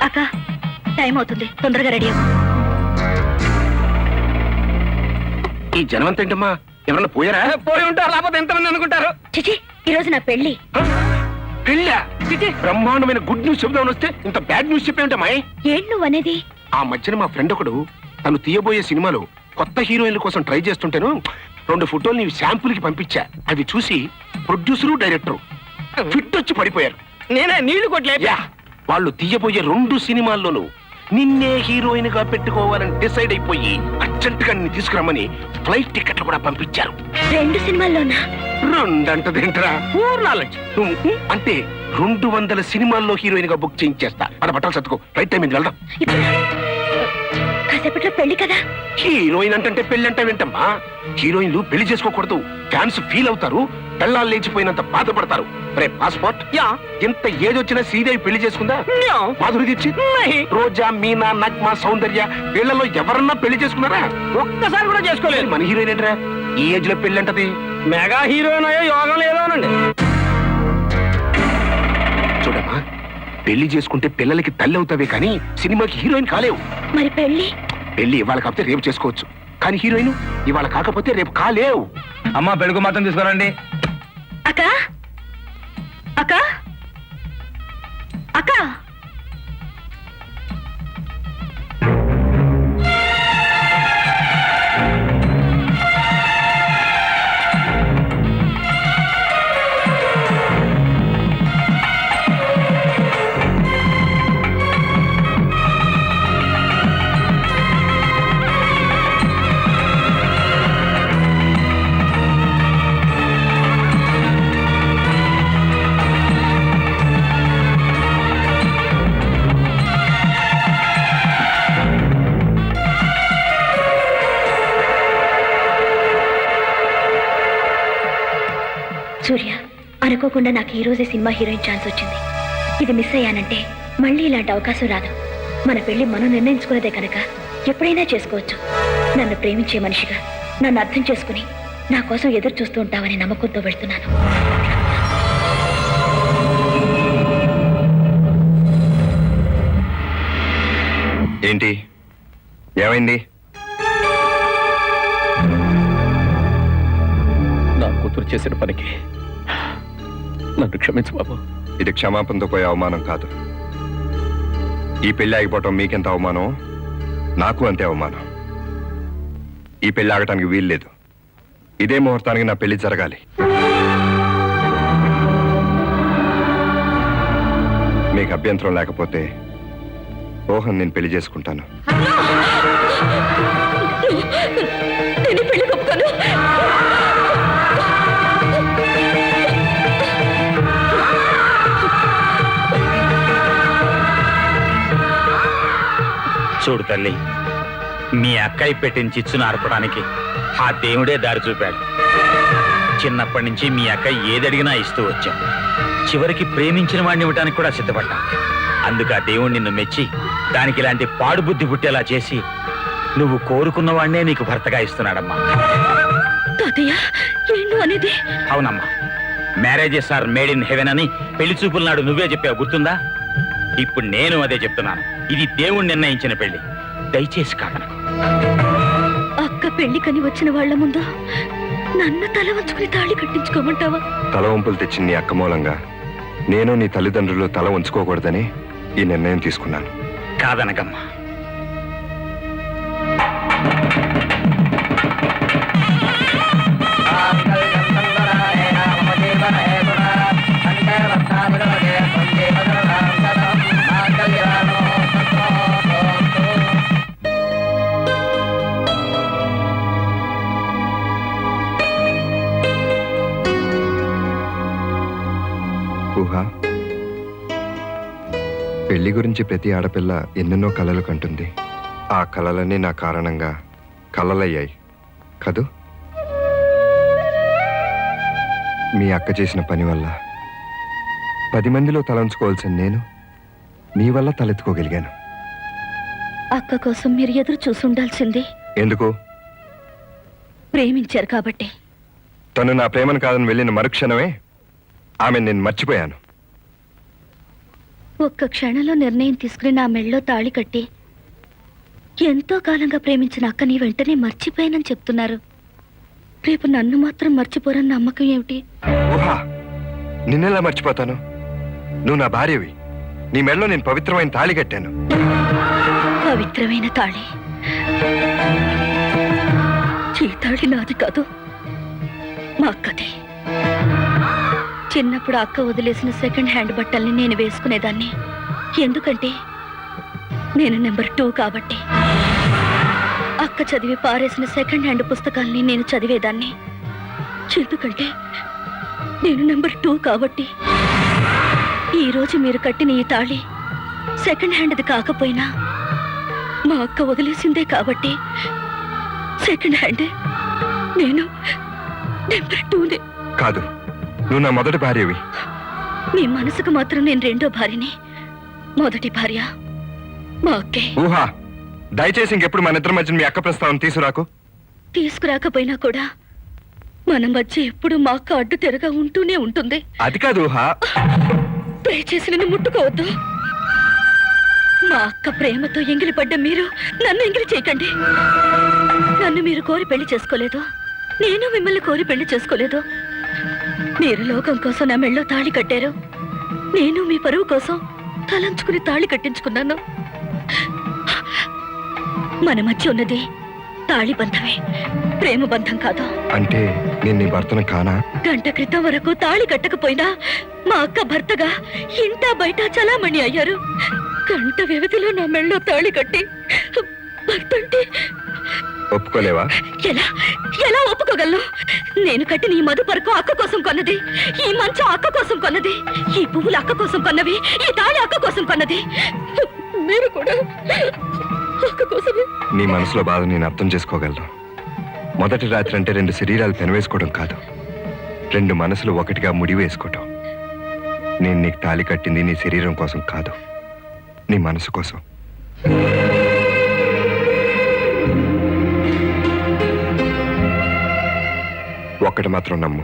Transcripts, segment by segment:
అక్క టైం అవుతుంది, తొందరగా రెడీ అవ్వు. ఈ జనమంత ఏంటమ్మా, ఎవరన్నా పోయారా? పోయి ఉంటారు, లేకపోతే ఎంతమంది అనుకుంటారు. చిచి, ఈ రోజు నా పెళ్లి. పెళ్ళా? బ్రహ్మాండమైన గుడ్ న్యూస్ చెబుదామని వస్తే ఇంత బ్యాడ్ న్యూస్ చెప్పేమిటమ్మా? ఏంటి నువ్వు అనేది? ఆ మధ్యన మా ఫ్రెండ్ ఒకడు తను తీయబోయే సినిమాలో కొత్త హీరోయిన్ల కోసం ట్రై చేస్తుంటేను 2 ఫోటోలు నీ శాంపుల్ కి పంపించా. అవి చూసి ప్రొడ్యూసరు డైరెక్టరు ఫిట్ వచ్చి పడిపోయారు. నేనే నీళ్లు కొట్లే. వాళ్ళు తీయబోయే 2 సినిమాల్లోనూ నిన్నే హీరోయిన్ గా పెట్టుకోవాలని డిసైడ్ అయిపోయి అర్జెంట్ గా నిన్ను తీసుకురమ్మని ఫ్లైట్ టికెట్లు కూడా పంపించారు. 2 సినిమాల్లోనా? 2 అంటదేంట్రా? అంటే 200 సినిమాల్లో హీరోయిన్ గా బుక్ చేయించేస్తా. మన బట్టలు సర్దుకో, రైట్ టైమింగ్ వెళ్దాం. కాసేపట్లో పెళ్లి కదా. హీరోయిన్ అంటే పెళ్లి అంటే వింటమ్మా. హీరోయిన్లు పెళ్లి చేసుకోకూడదు, ఫ్యాన్స్ ఫీల్ అవుతారు, పెళ్ళాలు లేచిపోయినంత బాధపడతారు. రే పాస్పోర్ట్, ఎంత ఏజ్ వచ్చినా శ్రీదేవి పెళ్లి చేసుకుందా? మాధురి దీక్షిత్, రోజా, మీనా, నగ్మా, సౌందర్య వీళ్ళలో ఎవరన్నా పెళ్లి చేసుకున్నారా? ఒక్కసారి కూడా చేసుకోలేదు. మన హీరోయిన్ ఏంట్రా ఈ ఏజ్ లో పెళ్లి అంటది? మెగా హీరోయిన్ అయ్యో యోగం లేదోనండి. చూడమ్మా, పెళ్లి చేసుకుంటే పిల్లలకి తల్లి అవుతావే కానీ సినిమాకి హీరోయిన్ కాలేవు. మరి పెళ్లి? పెళ్లి ఇవాళ కాకపోతే రేపు చేసుకోవచ్చు, కానీ హీరోయిన్ ఇవాళ కాకపోతే రేపు కాలేవు. అమ్మా పెళ్లి మాత్రం తీసుకురండి. అక్క అక్క అక్క, సూర్య, అనుకోకుండా నాకు ఈ రోజే సినిమా హీరోయిన్ ఛాన్స్ వచ్చింది. ఇది మిస్ అయ్యానంటే మళ్ళీ ఇలాంటి అవకాశం రాదు. మన పెళ్లి మనం నిర్ణయించుకున్నదే కనుక ఎప్పుడైనా చేసుకోవచ్చు. నన్ను ప్రేమించే మనిషిగా నన్ను అర్థం చేసుకుని నా కోసం ఎదురు చూస్తూ ఉంటావని నమ్మకంతో వెళ్తున్నాను. ఏంటి, ఏమైంది? నా కూతురు చేసిన పనికి నన్ను క్షమించు బాబు. ఇది క్షమాపణతో పోయే అవమానం కాదు. ఈ పెళ్లి ఆగిపోవటం మీకెంత అవమానం, నాకు అంతే అవమానం. ఈ పెళ్లి ఆగటానికి వీల్లేదు. ఇదే ముహూర్తానికి నా పెళ్లి జరగాలి. మీకు అభ్యంతరం లేకపోతే రోహన్ నేను పెళ్లి చేసుకుంటాను. చూడు తల్లి, మీ అక్కయ్య పెట్టిన చిచ్చును ఆర్పడానికి ఆ దేవుడే దారి చూపాడు. చిన్నప్పటి నుంచి మీ అక్కయ్య ఏదడిగినా ఇస్తూ వచ్చాం. చివరికి ప్రేమించిన వాడిని ఇవ్వడానికి కూడా సిద్ధపడ్డా. అందుకు ఆ దేవుడు నిన్ను మెచ్చి దానికి ఇలాంటి పాడుబుద్ధి పుట్టేలా చేసి నువ్వు కోరుకున్న వాడినే నీకు భర్తగా ఇస్తున్నాడమ్మా. అవునమ్మా, marriages are made in heaven అని పెళ్లి చూపుల నాడు నువ్వే చెప్పావు, గుర్తుందా? ఇప్పుడు నేను అదే చెప్తున్నాను. ఇది దేవుడు నిర్ణయించిన పెళ్లి, దయచేసి కాదనకు. అక్క పెళ్లి కని వచ్చిన వాళ్ళ ముందు నన్ను తల వంచుకుని తాళి కట్టించుకోమంటావా? తల వంపులు తెచ్చిన నీ అక్క మూలంగా నేను నీ తల్లిదండ్రులు తల ఉంచుకోకూడదని ఈ నిర్ణయం తీసుకున్నాను. కాదనకమ్మా. ఊహ, పెళ్లి గురించి ప్రతి ఆడపిల్ల ఎన్నెన్నో కలలు కంటుంది. ఆ కలలన్నీ నా కారణంగా కలలయ్యాయి కదూ. మీ అక్క చేసిన పని వల్ల 10 మందిలో తలంచుకోవాల్సిన నేను నీ వల్ల తలెత్తుకోగలిగాను. అక్క కోసం మీరు ఎదురు చూసుండాల్సింది. ఎందుకు? ప్రేమించారు కాబట్టి. తను నా ప్రేమను కాదని వెళ్ళిన మరుక్షణమే ఆమె నేను మర్చిపోయాను. ఒక్క క్షణంలో నిర్ణయం తీసుకుని నా మెళ్ళో తాళి కట్టి ఎంతో కాలంగా ప్రేమించిన అక్కని వెంటనే మర్చిపోయానని చెప్తున్నారు. రేపు నన్ను మాత్రం మర్చిపోరని నమ్మకం ఏమిటి? ఊహా, నిన్నెలా మర్చిపోతాను? నువ్వు నా భార్యవి. నీ మెడలో నేను పవిత్రమైన తాళి కట్టాను. పవిత్రమైన తాళి? ఈ తాళి నాది కాదు, మా అక్కది. చిన్నప్పుడు అక్క వదిలేసిన సెకండ్ హ్యాండ్ బట్టల్ని నేను వేసుకునేదాన్ని. ఎందుకంటే నేను నెంబర్ 2 కాబట్టి. అక్క చదివి పారేసిన సెకండ్ హ్యాండ్ పుస్తకాల్ని నేను చదివేదాన్ని. ఎందుకంటే నేను నెంబర్ 2 కాబట్టి. ఈ రోజు మీరు కట్టిన ఈ తాళి సెకండ్ హ్యాండ్ది కాకపోయినా మా అక్క వదిలేసిందే కాబట్టి సెకండ్ హ్యాండ్. నేను నెంబర్ 2నే. కాదు, నువ్వు నా మొదటి భార్యవి. మీ మనసుకు మాత్రం నేను రెండో భార్యని. మొదటి భార్య మా అక్కే. ఊహా, దయచేసి ఇంకెప్పుడు మన ఇద్దరి మధ్య మీ అక్క ప్రస్తావన తీసుకురాకు. తీసుకురాకపోయినా కూడా మన మధ్య ఎప్పుడు మా అక్క అడ్డు తెరగా ఉంటూనే ఉంటుంది. అది కాదు ఊహా. దయచేసి నన్ను ముట్టుకోవద్దు. మా అక్క ప్రేమతో ఎంగిలి పడ్డ మీరు నన్ను ఎంగిలి చేయకండి. నన్ను మీరు కోరి పెళ్లి చేసుకోలేదు, నేను మిమ్మల్ని కోరి పెళ్లి చేసుకోలేదు. మీరు లోకం కోసం నా మెళ్ళో తాళి కట్టారు, నేను మీ పరువు కోసం తలంచుకుని తాళి కట్టించుకున్నాను. మన మధ్య ఉన్నది తాళి బంధమే, ప్రేమ బంధం కాదు. అంటే నేను నీ భర్తను కానా? గంట క్రితం వరకు తాళి కట్టకపోయినా మా అక్క భర్తగా ఇంటా బయట చలామణి అయ్యారు. గంట వ్యవధిలో నా మెళ్ళో తాళి కట్టి భర్తంటే ఒప్పుకోలేవా? ఎలా ఎలా ఒప్పుకోగలను? నేను కట్టిన ఈ మధు పరకు అక్క కోసం కొన్నది, ఈ మంచం అక్క కోసం కొన్నది, ఈ పువ్వులు అక్క కోసం కొన్నవి, ఈ తాళి అక్క కోసం కొన్నది. మీరు కూడా అక్క కోసమే. నీ మనసులో బాధ నేను అర్థం చేసుకోగలను. మొదటి రాత్రి అంటే 2 శరీరాలు పెనవేసుకోవడం కాదు, 2 మనసులు ఒకటిగా ముడి వేసుకోవటం. నేను నీకు తాళి కట్టింది నీ శరీరం కోసం కాదు, నీ మనసు కోసం. ఒక్కటి మాత్రం నమ్ము,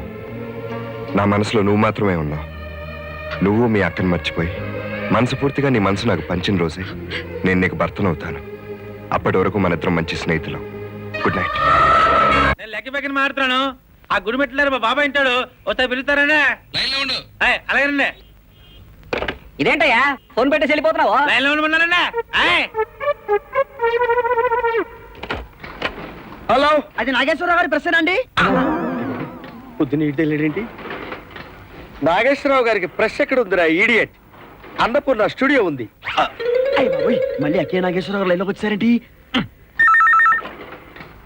నా మనసులో నువ్వు మాత్రమే ఉన్నావు. నువ్వు మీ అక్కని మర్చిపోయి మనసు పూర్తిగా నీ మనసు నాకు పంచిన రోజే నేను నీకు భర్తనవుతాను. అప్పటి వరకు మన ఇద్దరం మంచి స్నేహితులం. Good night. నేను లెక్క పక్కన మాడుతున్నాను. ఆ గుడి మెట్లేరు మా బాబాయ్ ఇంటాడు, వస్తా పిలుస్తారండి. అలాగేనండి. ఇదేంటయ్యా ఫోన్ పెట్టేసి వెళ్ళిపోతున్నావు? లైన్ లో ఉండమన్నారండి. హలో, అది నాగేశ్వరరావు గారి ప్రశ్న అండి. పొద్దున ఇటు వెళ్ళాడేంటి? నాగేశ్వరరావు గారికి ప్రెస్ ఎక్కడ ఉందిరా ఈడియట్? అన్నపూర్ణ స్టూడియో ఉంది. మళ్ళీ అక్కే నాగేశ్వరరావు లైన్లోకి వచ్చారేంటి?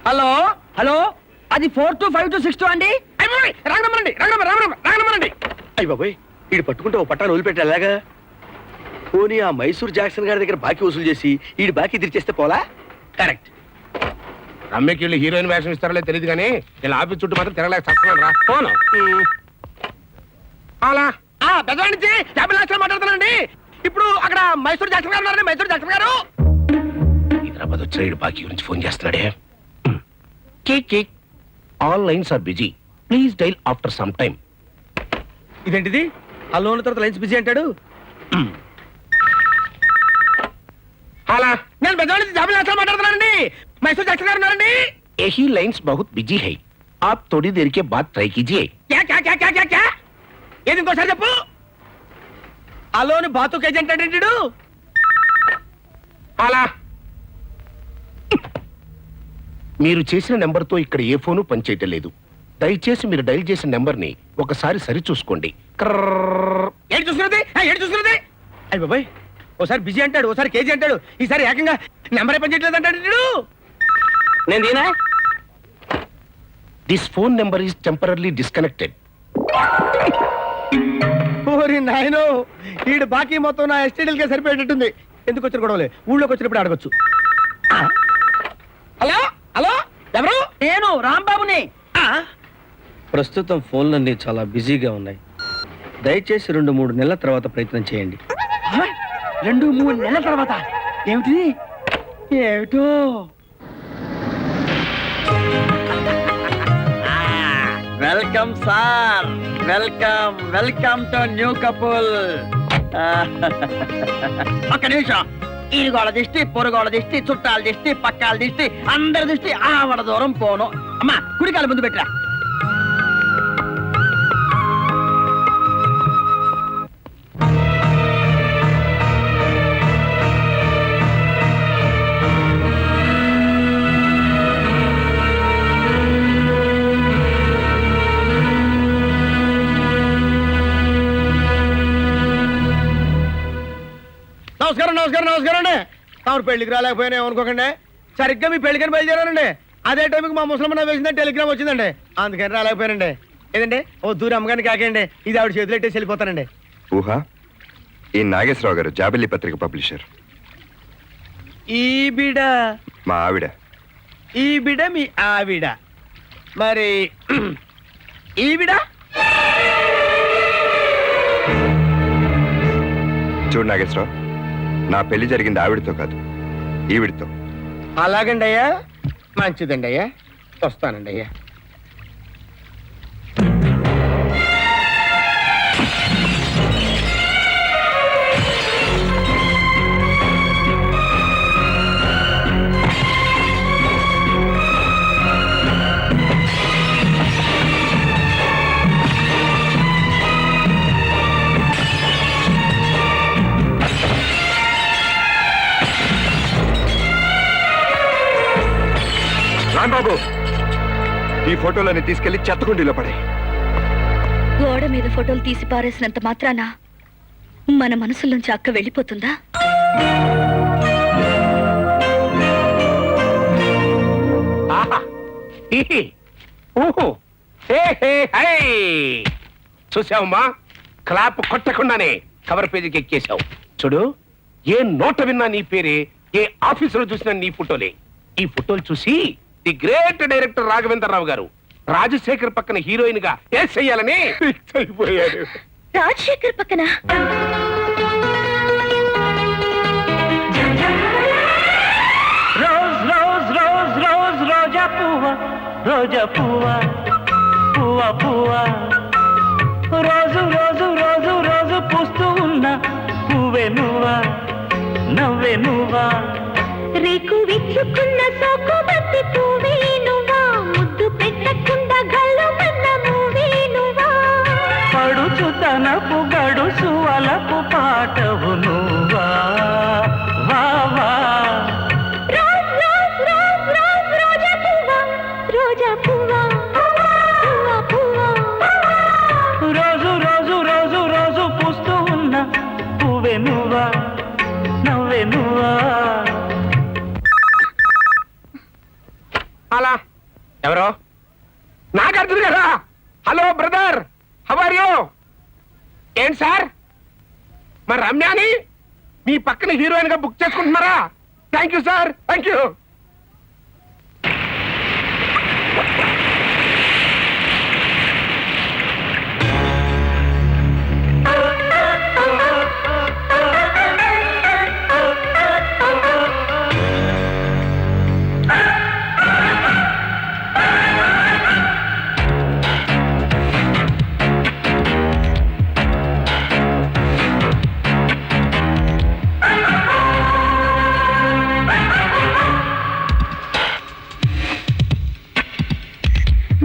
హలో హలో, అది 425262 అండి. రాగనమ్మనండి. అయ్య బాబోయ్, ఈడు పట్టుకుంటే ఓ పట్టాను వదిలిపెట్టి ఎలాగా? పోనీ ఆ మైసూర్ జాక్సన్ గారి దగ్గర బాకీ వసూలు చేసి ఈడు బాకీ తీర్చేస్తే పోలా? కరెక్ట్. రమ్యకి వీళ్ళు హీరోయిన్ వేషం ఇస్తారో తెలియదు కానీ ఇలా ఆఫీస్ చుట్టూ మాత్రం తిరగలేక చస్తున్నాను రా. ఫోను అలా పెద్దవాడి నుంచి 50 లక్షలు మాట్లాడుతానండి. ఇప్పుడు అక్కడ మైసూర్ జాక్సన్ గారు ఉన్నారండి. మైసూర్ జాక్సన్ గారు హైదరాబాద్ వచ్చిన వీడు బాకీ గురించి ఫోన్ చేస్తున్నాడే. కేక్ all lines are busy, please dial after some time. ఇదేంటిది? ఆ లోన్ తర్వాత లైన్స్ బిజీ అంటాడు. అలా నేను పెద్దవాడి నుంచి 50 లక్షలు మాట్లాడుతున్నానండి. మైసూర్ జాక్సన్ గారు ఉన్నారండి. यही लाइन्स बहुत बिजी है, आप थोड़ी देर के बाद ट्राई कीजिए. క్యా క్యా క్యా క్యా క్యా క్యా? ఏది ఇంకోసారి చెప్పు. ఆ లోన్ బాతుక్ ఏజెంట్ అంటే అలా మీరు చేసిన నెంబర్తో ఇక్కడ ఏ ఫోను పనిచేయటం లేదు. దయచేసి మీరు డైల్ చేసిన నెంబర్ని ఒకసారి సరి చూసుకోండి. ఏంటి చూస్తున్నది? ఏంటి చూస్తున్నది? అయ్య బాబాయ్, ఓసారి బిజీ అంటాడు, ఓసారి కేజీ అంటాడు, ఈసారి ఏకంగా నెంబరే పనిచేయట్లేదు అంటాడు. నేను దీనా? This phone number is temporarily disconnected. ఓరి నాయనో, ఈడు బాకీ మొత్తం నా ఎస్టీడీలకే సరిపోయేటట్టుంది. ఎందుకు వచ్చిన గొడవలే, ఊళ్ళోకి వచ్చినప్పుడు అడగొచ్చు. హలో హలో, ఎవరు? నేను రాంబాబుని. ప్రస్తుతం ఫోన్లన్నీ చాలా బిజీగా ఉన్నాయి. దయచేసి 2-3 నెలల తర్వాత ప్రయత్నం చేయండి. 2-3 నెలల తర్వాత? ఏమిటి? ఏమిటో welcome sir, welcome welcome to new couple. ఒక్క నిమిషం. ఈరుగోళ దిష్టి, పొరుగోళ దిష్టి, చుట్టాల దిష్టి, పక్కాల దిష్టి, అందరి దిష్టి ఆవడ దూరం పోను. అమ్మా కుడికాల ముందు పెట్టరా. నమస్కారం నమస్కారం నమస్కారం అండి. తమరు పెళ్లికి రాలేకపోయినా అనుకోకండి. సరిగ్గా మీ పెళ్లికని బయలుదేరానండి. అదే టైంకి మా ముసలమ్మ వేసిందని టెలిగ్రామ్ వచ్చిందండి. అందుకని రాలేకపోయానండి. ఏదండి ఓ దూరం అమ్మగారిని కాకండి, ఇది ఆవిడ చేతులు ఎట్టేసి వెళ్ళిపోతానండి. ఊహ, ఈ నాగేశ్వరరావు గారు జాబిల్లి పత్రిక పబ్లిషర్. ఈ బిడ మా ఆవిడ. ఈ బిడ మీ ఆవిడ. మరి ఈ బిడ చూడు నాగేశ్వరరావు, నా పెళ్లి జరిగింది ఆవిడతో కాదు, ఈవిడితో. అలాగండి అయ్యా, మంచిదండి అయ్యా, వస్తానండి అయ్యా. రాంబాబు, ఈ ఫోటోలని తీసుకెళ్లి చెత్తకుండీలో పడే. గోడ మీద ఫోటోలు తీసి పారేసినంత మాత్రాన మన మనసులోంచి అక్క వెళ్ళిపోతుందా? చూసావమ్మా, క్లాప్ కొట్టకుండానే కవర్ పేజీకి ఎక్కేశావు. చూడు, ఏ నోట విన్నా నీ పేరే, ఏ ఆఫీసులో చూసినా నీ ఫోటోలే. ఈ ఫోటోలు చూసి ది గ్రేట్ డైరెక్టర్ రాఘవేంద్రరావు గారు రాజశేఖర్ పక్కన హీరోయిన్ గా ఏస్ చెయ్యాలని ఫిక్స్ అయిపోయాడు. రాజశేఖర్ పక్కన రోజ్ రోజ్ రోజ్ రోజ్ రోజా పువ్వ, రోజా పువ్వ, పువ్వ పువ్వ, రోజు రోజు రోజు రోజు పూస్తూ ఉన్న పువ్వే నువ్వా, నవ్వే నువ్వా, రేకు విచ్చుకున్న సోకు బత్తి పువ్వే నువ్వా, ముద్దు పెట్టకుండా గల్లు మన్న మూవే నువ్వా, పడుచు తనపు గడుసు అలపు పాటవు నువ్వా, వా వా. రోజ్ రోజ్ రోజ్ రోజ్ రోజా పువ్వా, రోజా పువ్వా, పువ్వా పువ్వా, రోజు రోజు రోజు రోజు పూస్తూ ఉన్న పువ్వే నువ్వా, నవ్వే నువ్వా. అలా ఎవరో నాగార్జున గారా? Hello brother, how are you? ఏంటి సార్, మరి రమ్యాని మీ పక్కన హీరోయిన్ గా బుక్ చేసుకుంటున్నారా? Thank you sir, thank you.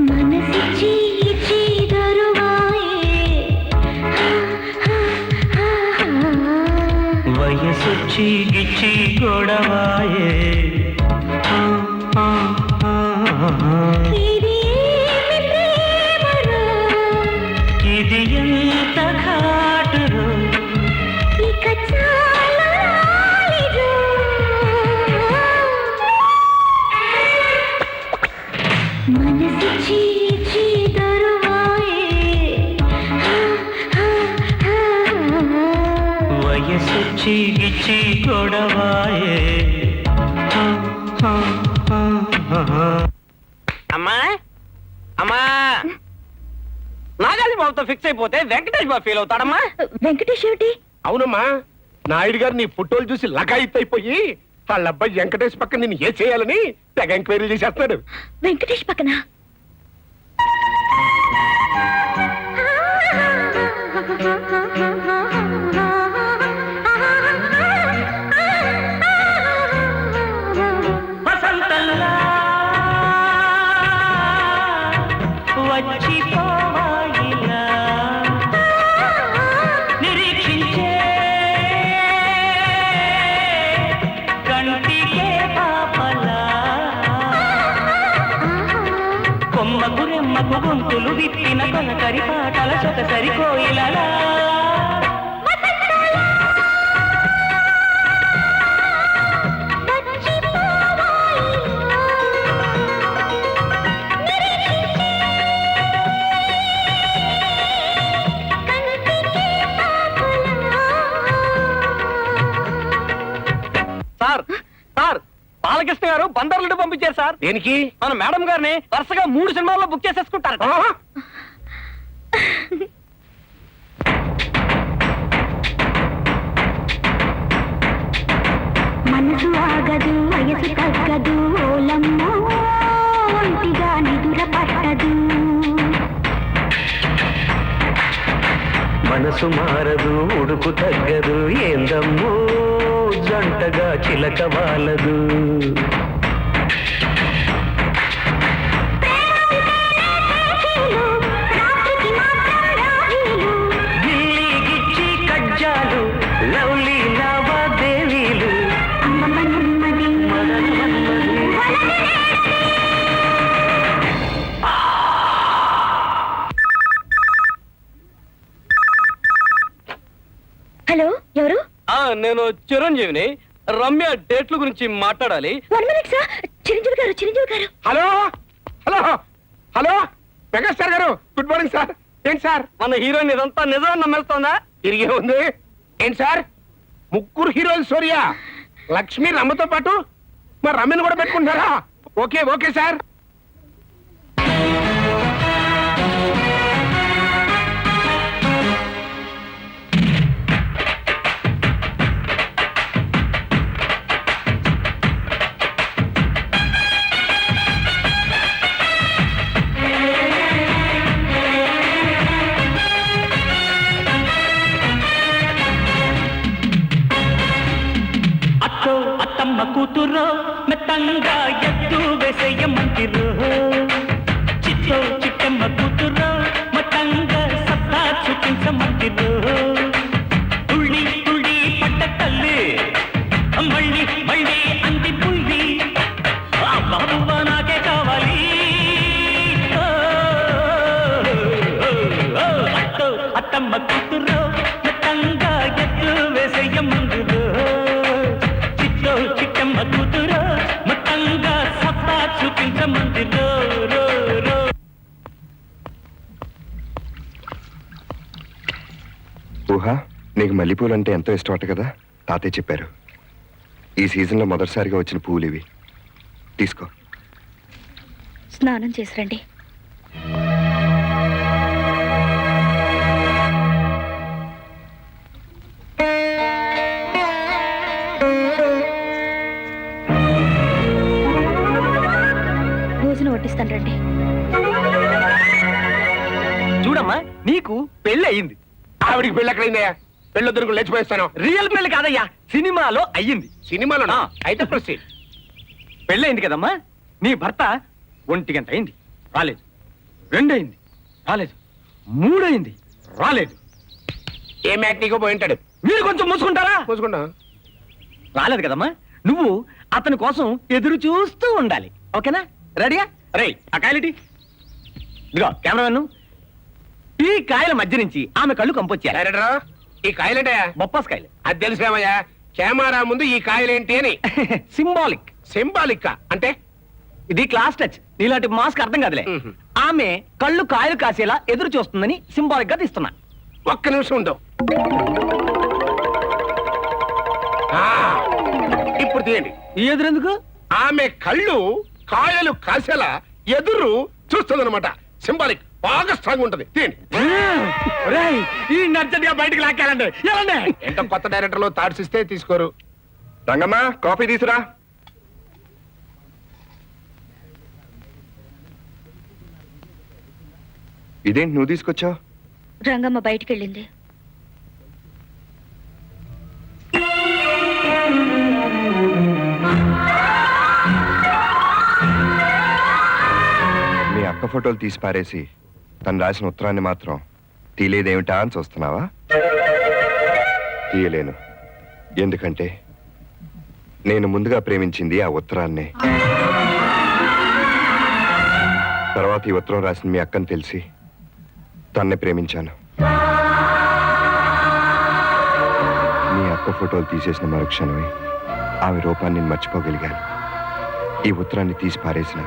మనసిచ్చి ఇచ్చి దరువాయే, వయసొచ్చి గిచ్చి గొడవాయే, ఇది ఏమి ప్రేమరో, ఇది ఎంత ఘాటురో, ఇక చాలాలిరో. మనసిచ్చి ఇచ్చి దరువాయే, వయసొచ్చి గిచ్చి గొడవాయే. అమ్మా అమ్మా, నాగాలి బాబుతో ఫిక్స్ అయిపోతే వెంకటేష్ బాబు ఫీల్ అవుతాడమ్మా. వెంకటేష్ ఏమిటి? అవునమ్మా, నాయుడు గారు నీ ఫోటోలు చూసి లగాయిత్ అయిపోయి వాళ్ళ అబ్బాయి వెంకటేష్ పక్కన నేను ఏ చేయాలని తెగ ఎంక్వైరీ చేసేస్తున్నాడు. వెంకటేష్ పక్కన వసంతంలా వచ్చిపోవాయిలా నిరీక్షించే కంటికే పాపలా కొమ్మకు రెమ్మకు గొంతులు విప్పిన కొనకరి పాటల సొకసరి కోయిలలా సార్ సార్ బాలకృష్ణ గారు బందర్లుడు పంపించారు సార్. దేనికి? మన మేడం గారిని వరుసగా 3 సినిమాల్లో బుక్ చేసేసుకుంటారు. ఆహా! మనసు ఆగదు వయసు తగ్గదు ఓలమ్మ ఒంటిగా నిదుర పట్టదు. మనసు మారదు ఉడుకు తగ్గదు ఏందమ్మో జంటగా చిలక వాలదు గిల్లి గిచ్చి కజ్జాలు లవ్లీ లావాదేవీలు మదన మన్మది. హలో, ఎవరు? నేను చిరంజీవిని. రమ్య డేట్ల గురించి మాట్లాడాలి. 1 minute సార్. చిరంజీవి గారు, చిరంజీవి గారు. హలో హలో హలో మెగాస్టార్ గారు, గుడ్ మార్నింగ్ సార్. ఏంటి సార్? మన హీరోయిన్ ఇదంతా నిజం నమ్మేస్తోందా? తిరిగే ఉంది. ఏంటి సార్, 3 హీరోయిన్ స్టోరీయా? లక్ష్మి రమ్మతో పాటు మరి రమ్యను కూడా పెట్టుకుంటారా? Okay okay sir. అత్తో అత్తమ్మ కూతురు మెత్తంగా ఎత్తు వేసేయమంటిరు చిత్తో చిట్టమ్మ కూతురు మతంగా సత్తా చూపించమంటిరు తుళ్ళి తుళ్ళి పడ్డ తల్లి మళ్ళీ మళ్ళీ అంది పుల్లి ఆ బాబువా నాకే కావాలి అత్తో అత్తమ్మ కూతురు మెత్తంగా ఎత్తు వేసేయమంటిరు చిట్టో చిట్టమ్మ కూతురు మొత్తంగా సత్తా చూపించమందిరో రో రో. ఊహ, నీకు మల్లెపూలు అంటే ఎంతో ఇష్టం అట కదా, తాతయ్య చెప్పారు. ఈ సీజన్లో మొదటిసారిగా వచ్చిన పువ్వులు ఇవి, తీసుకో. స్నానం చేసి రండి. భోజనం వడ్డిస్తాను రండి. చూడమ్మా, నీకు పెళ్లి అయ్యింది. ఆవిడికి పెళ్ళి ఎక్కడైందయ్యా? పెళ్ళి దొరికి లేచిపోయిస్తాను. రియల్ పెళ్లి కాదయ్యా, సినిమాలో అయ్యింది. సినిమాలో ఆ. అయితే ప్రొసీడ్. పెళ్లి అయింది కదమ్మా. నీ భర్త 1 గంట అయింది, రాలేదు. 2 అయింది, రాలేదు. 3 అయింది, రాలేదు. ఏ మ్యాట్నికో పోయి ఉంటాడు. మీరు కొంచెం మూసుకుంటారా? చూసుకుంటా. రాలేదు కదమ్మా. నువ్వు అతని కోసం ఎదురు చూస్తూ ఉండాలి. ఓకేనా? రెడీయా? రేయ్, ఆ కాయలిటి. ఇదిగో కెమెరామెన్, ఈ కాయల మధ్య నుంచి ఆమె కళ్ళు కంపొచ్చారు. డైరెక్టర్, ఈ కాయలేంటయా? బొప్పాస్ కాయలు. అది తెలిసేమయ్యా, కెమెరా ముందు ఈ కాయలేంటి అని. సింబాలిక్. సింబాలిక్ అంటే ఇది క్లాస్ టచ్. నీలాంటి మాస్క్ అర్థం కాదులే. మ్మ్. ఆమె కళ్ళు కాయలు కాసేలా ఎదురు చూస్తుందని సింబాలిక్ గా తీస్తున్నా. ఒక్క నిమిషం ఉండు. ఆ, ఇప్పుడు తీయండి. ఈ ఎదురెందుకు? ఆమె కళ్ళు కాయలు కాసేలా ఎదురు చూస్తుందన్నమాట. సింబాలిక్ బాగా స్ట్రాంగ్ ఉంటది. తీయండి. ఒరేయ్, ఈ నర్జెంట్గా బయటికి లాక్కాలండి. ఎలాండి? ఏంటో కొత్త డైరెక్టర్ లో థాట్స్ ఇస్తే తీసుకోరు. రంగమ్మ, కాఫీ తీసురా. ఇదేంటి నువ్వు తీసుకొచ్చావు? రంగమ్మ బయటికి వెళ్ళింది. మీ అక్క ఫోటోలు తీసి పారేసి తను రాసిన ఉత్తరాన్ని మాత్రం తీయలేదేమిటా అని చూస్తున్నావా? తీయలేను. ఎందుకంటే నేను ముందుగా ప్రేమించింది ఆ ఉత్తరాన్నే. తర్వాత ఈ ఉత్తరం రాసిన మీ అక్కని తెలిసి తన్నే ప్రేమించాను. మీ అక్క ఫోటోలు తీసేసిన మరుక్షణమే ఆమె రూపాన్ని నేను మర్చిపోగలిగాను. ఈ ఉత్తరాన్ని తీసి పారేసిన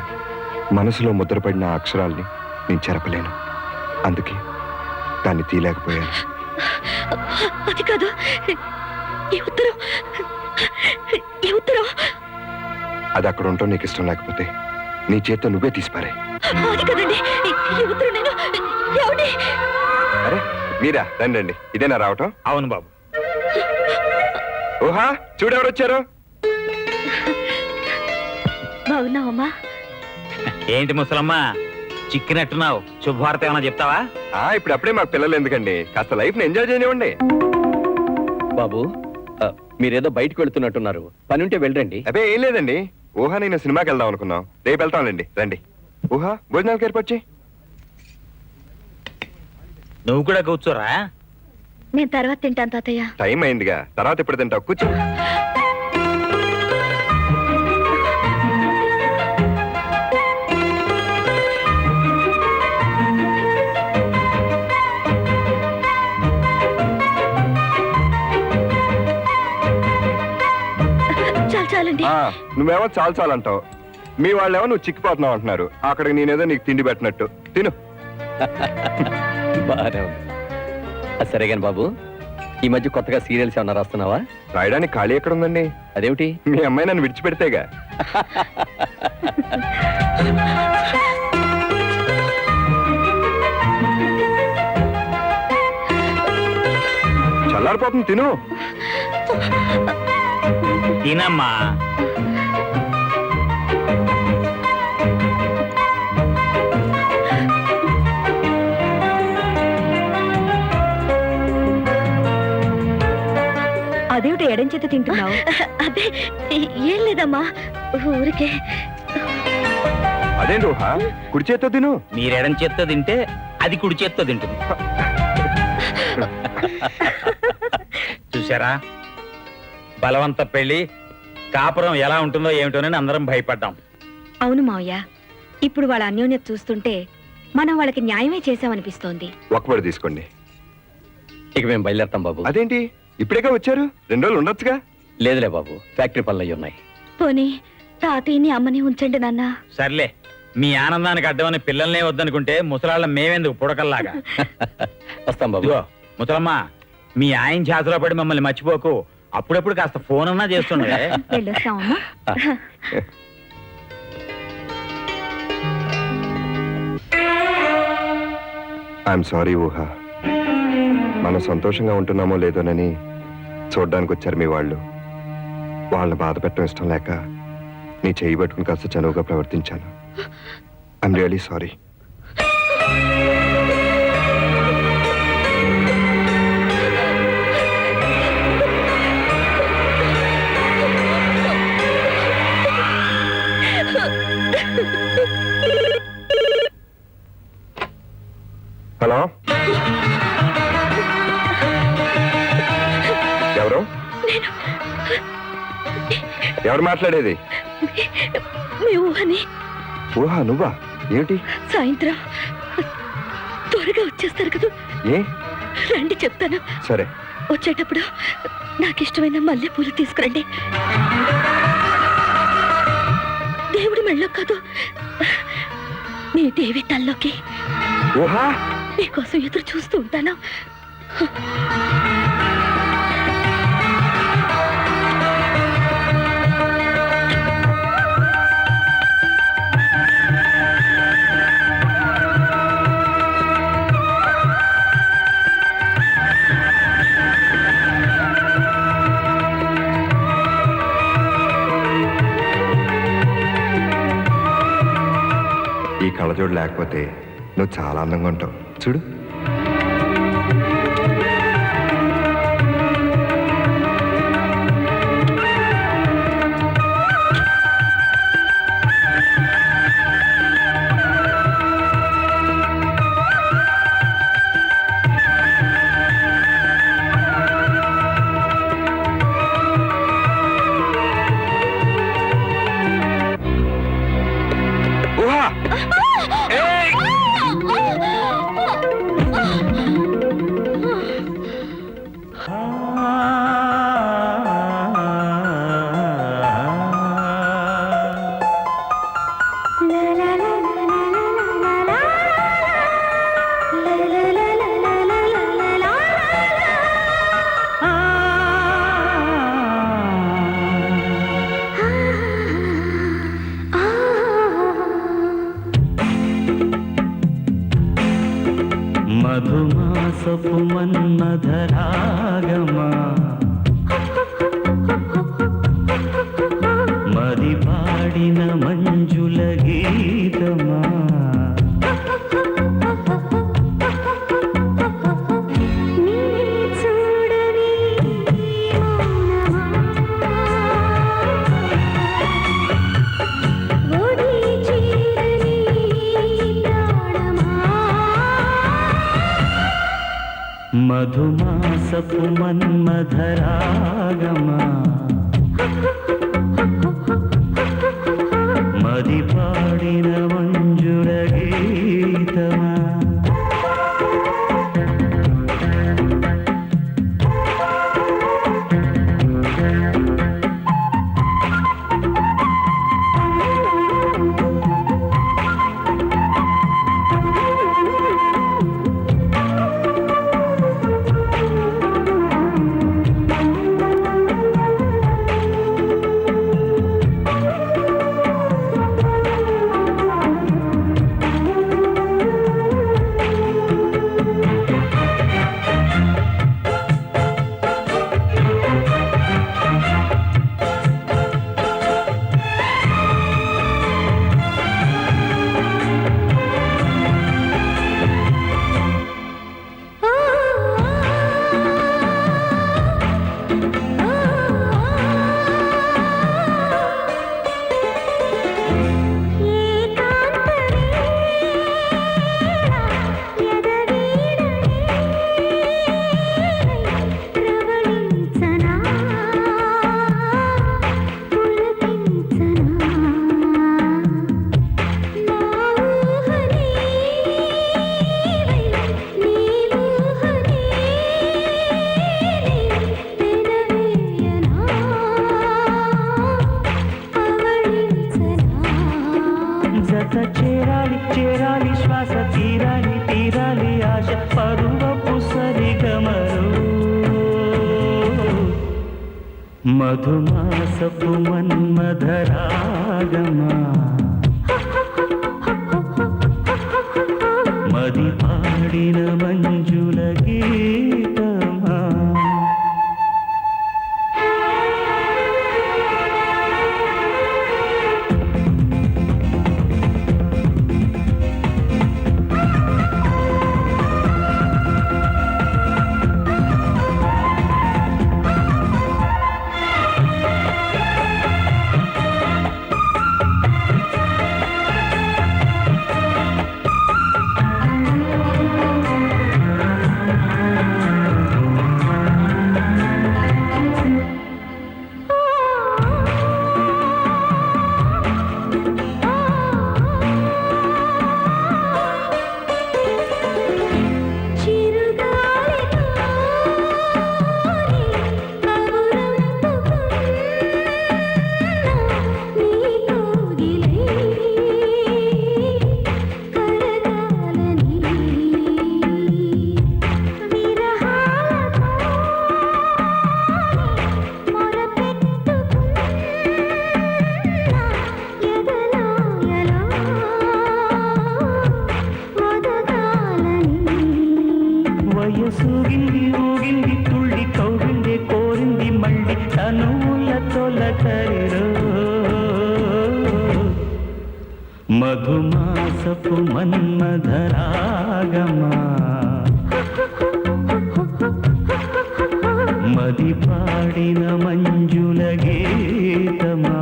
మనసులో ముద్రపడిన ఆ అక్షరాల్ని నేను చెరపలేను. అందుకే దాన్ని తీయలేకపోయాను. అది కాదు, ఈ ఉత్తరం అది అక్కడ ఉండటం నీకు ఇష్టం లేకపోతే నీ చేత్తో నువ్వే తీసిపారే. అది కదండి, ఈ ఉత్తరం నేను ఏమండి? అరే మీరా, రండి రండి. ఇదేనా రావటం? అవును బాబు. ఓహా, చూడెవరు వచ్చారు. బాగున్నావమ్మా? ఏంటి ముసలమ్మ చిక్కినట్టున్నావు? శుభవార్త ఏమైనా చెప్తావా? ఇప్పుడు అప్పుడే మాకు పిల్లలు ఎందుకండి, కాస్త లైఫ్ ని ఎంజాయ్ చేయనివ్వండి. బాబు మీరేదో బయటకు వెళ్తున్నట్టున్నారు, పని ఉంటే వెళ్ళండి. అదే ఏం లేదండి, ఊహా నేను సినిమాకి వెళ్దాం అనుకున్నాం. రేపు వెళ్తాంలేండి. రండి. ఊహా, భోజనాలకు ఏర్పరిచి. నువ్వు కూడా కూర్చోరా. నేను తర్వాత తింటాను తాతయ్య. టైం అయిందిగా, తర్వాత ఇప్పుడు తింటావు. కూర్చో. చాలండి. నువ్వేమో చాలు చాలు అంటావు, మీ వాళ్ళేమో నువ్వు చిక్కిపోతున్నావు అంటున్నారు. అక్కడికి నేనేదో నీకు తిండి పెట్టినట్టు. తిను. బాగానే ఉంది. సరే కానీ బాబు, ఈ మధ్య కొత్తగా సీరియల్స్ ఏమన్నా రాస్తున్నావా? రాయడానికి ఖాళీ ఎక్కడ ఉందండి? అదేమిటి? మీ అమ్మాయి నన్ను విడిచిపెడితేగా. చల్లారిపోతుంది, తిను. తినమ్మా. అదేమిటి ఎడం చేత తింటున్నావు? అదే ఏం లేదమ్మా, ఊరికే. అదేంటి ఊహా, కుడి చేత్తో తిను. మీరెడం చేత్తో తింటే అది కుడి చేత్తో తింటుంది. చూసారా, బలవంత పెళ్లి కాపురం ఎలా ఉంటుందో ఏమిటోనని అందరం భయపడ్డాం. అవును మావయ్య, ఇప్పుడు వాళ్ళ అన్యోన్యత చూస్తుంటే మనం వాళ్ళకి న్యాయమే చేసామనిపిస్తోంది. ఒక్కబడి తీసుకోండి. ఇక మేము బయలుదేరుతాం బాబు. అదేంటి ఇప్పుడేగా వచ్చారు, 2 రోజులు ఉండొచ్చుగా. లేదులే బాబు, ఫ్యాక్టరీ పనులు అయ్యి ఉన్నాయి. పోనీ తాతయ్యని అమ్మని ఉంచండి నాన్న. సర్లే, మీ ఆనందానికి అడ్డమని పిల్లల్నే వద్దనుకుంటే ముసలాళ్ళ మేమెందుకు పుడకల్లాగా. వస్తాం బాబు. ఇదిగో ముసలమ్మ, మీ ఆయన చేతిలో పడి మమ్మల్ని మర్చిపోకు. అప్పుడప్పుడు కాస్త ఫోన్ అన్నా చేస్తుండే. వెళ్ళొస్తామమ్మా. ఐఎమ్ సారీ ఊహా, మనం సంతోషంగా ఉంటున్నామో లేదోనని చూడ్డానికి వచ్చారు మీ వాళ్ళు. వాళ్ళని బాధ పెట్టడం ఇష్టం లేక నీ చేయి పట్టుకుని కాస్త చనువుగా ప్రవర్తించాను. I'm really sorry. హలో, ఎవరు ఎవరు మాట్లాడేది? మీ ఊహని. ఊహా, నువ్వా? ఏమిటి? సాయంత్రం త్వరగా వచ్చేస్తారు కదా. ఏ? రండి చెప్తాను. సరే. వచ్చేటప్పుడు నాకు ఇష్టమైన మల్లెపూలు తీసుకురండి. దేవుడి మెళ్ళో కాదు, మీ దేవి తల్లోకి. ఊహా, మీకోసం ఎదురు చూస్తూ ఉంటాను. ఈ కళ్ళజోడు లేకపోతే నువ్వు చాలా అందంగా ఉంటావు. చూడు. మధుమాసపు మన్మధరాగమా మది పాడిన మంజుల గీతమా మధుమాసపు మన్మధరాగమా మది పాడిన మంజుల గీతమా జత చేరాలి చేరాలి శ్వాస తీరాలి తీరాలి ఆశ పరువపు సరిగమరు మధుమాసపు మన్మధరాగమా మది పాడిన మంజుల గీతమా వయసూగింది ఊగింది తుళ్ళి కౌగింది కోరింది మళ్ళీ తనువుల తొలకరిలో మధుమాసపు మన్మధరాగమా మది పాడిన మంజుల గీతమా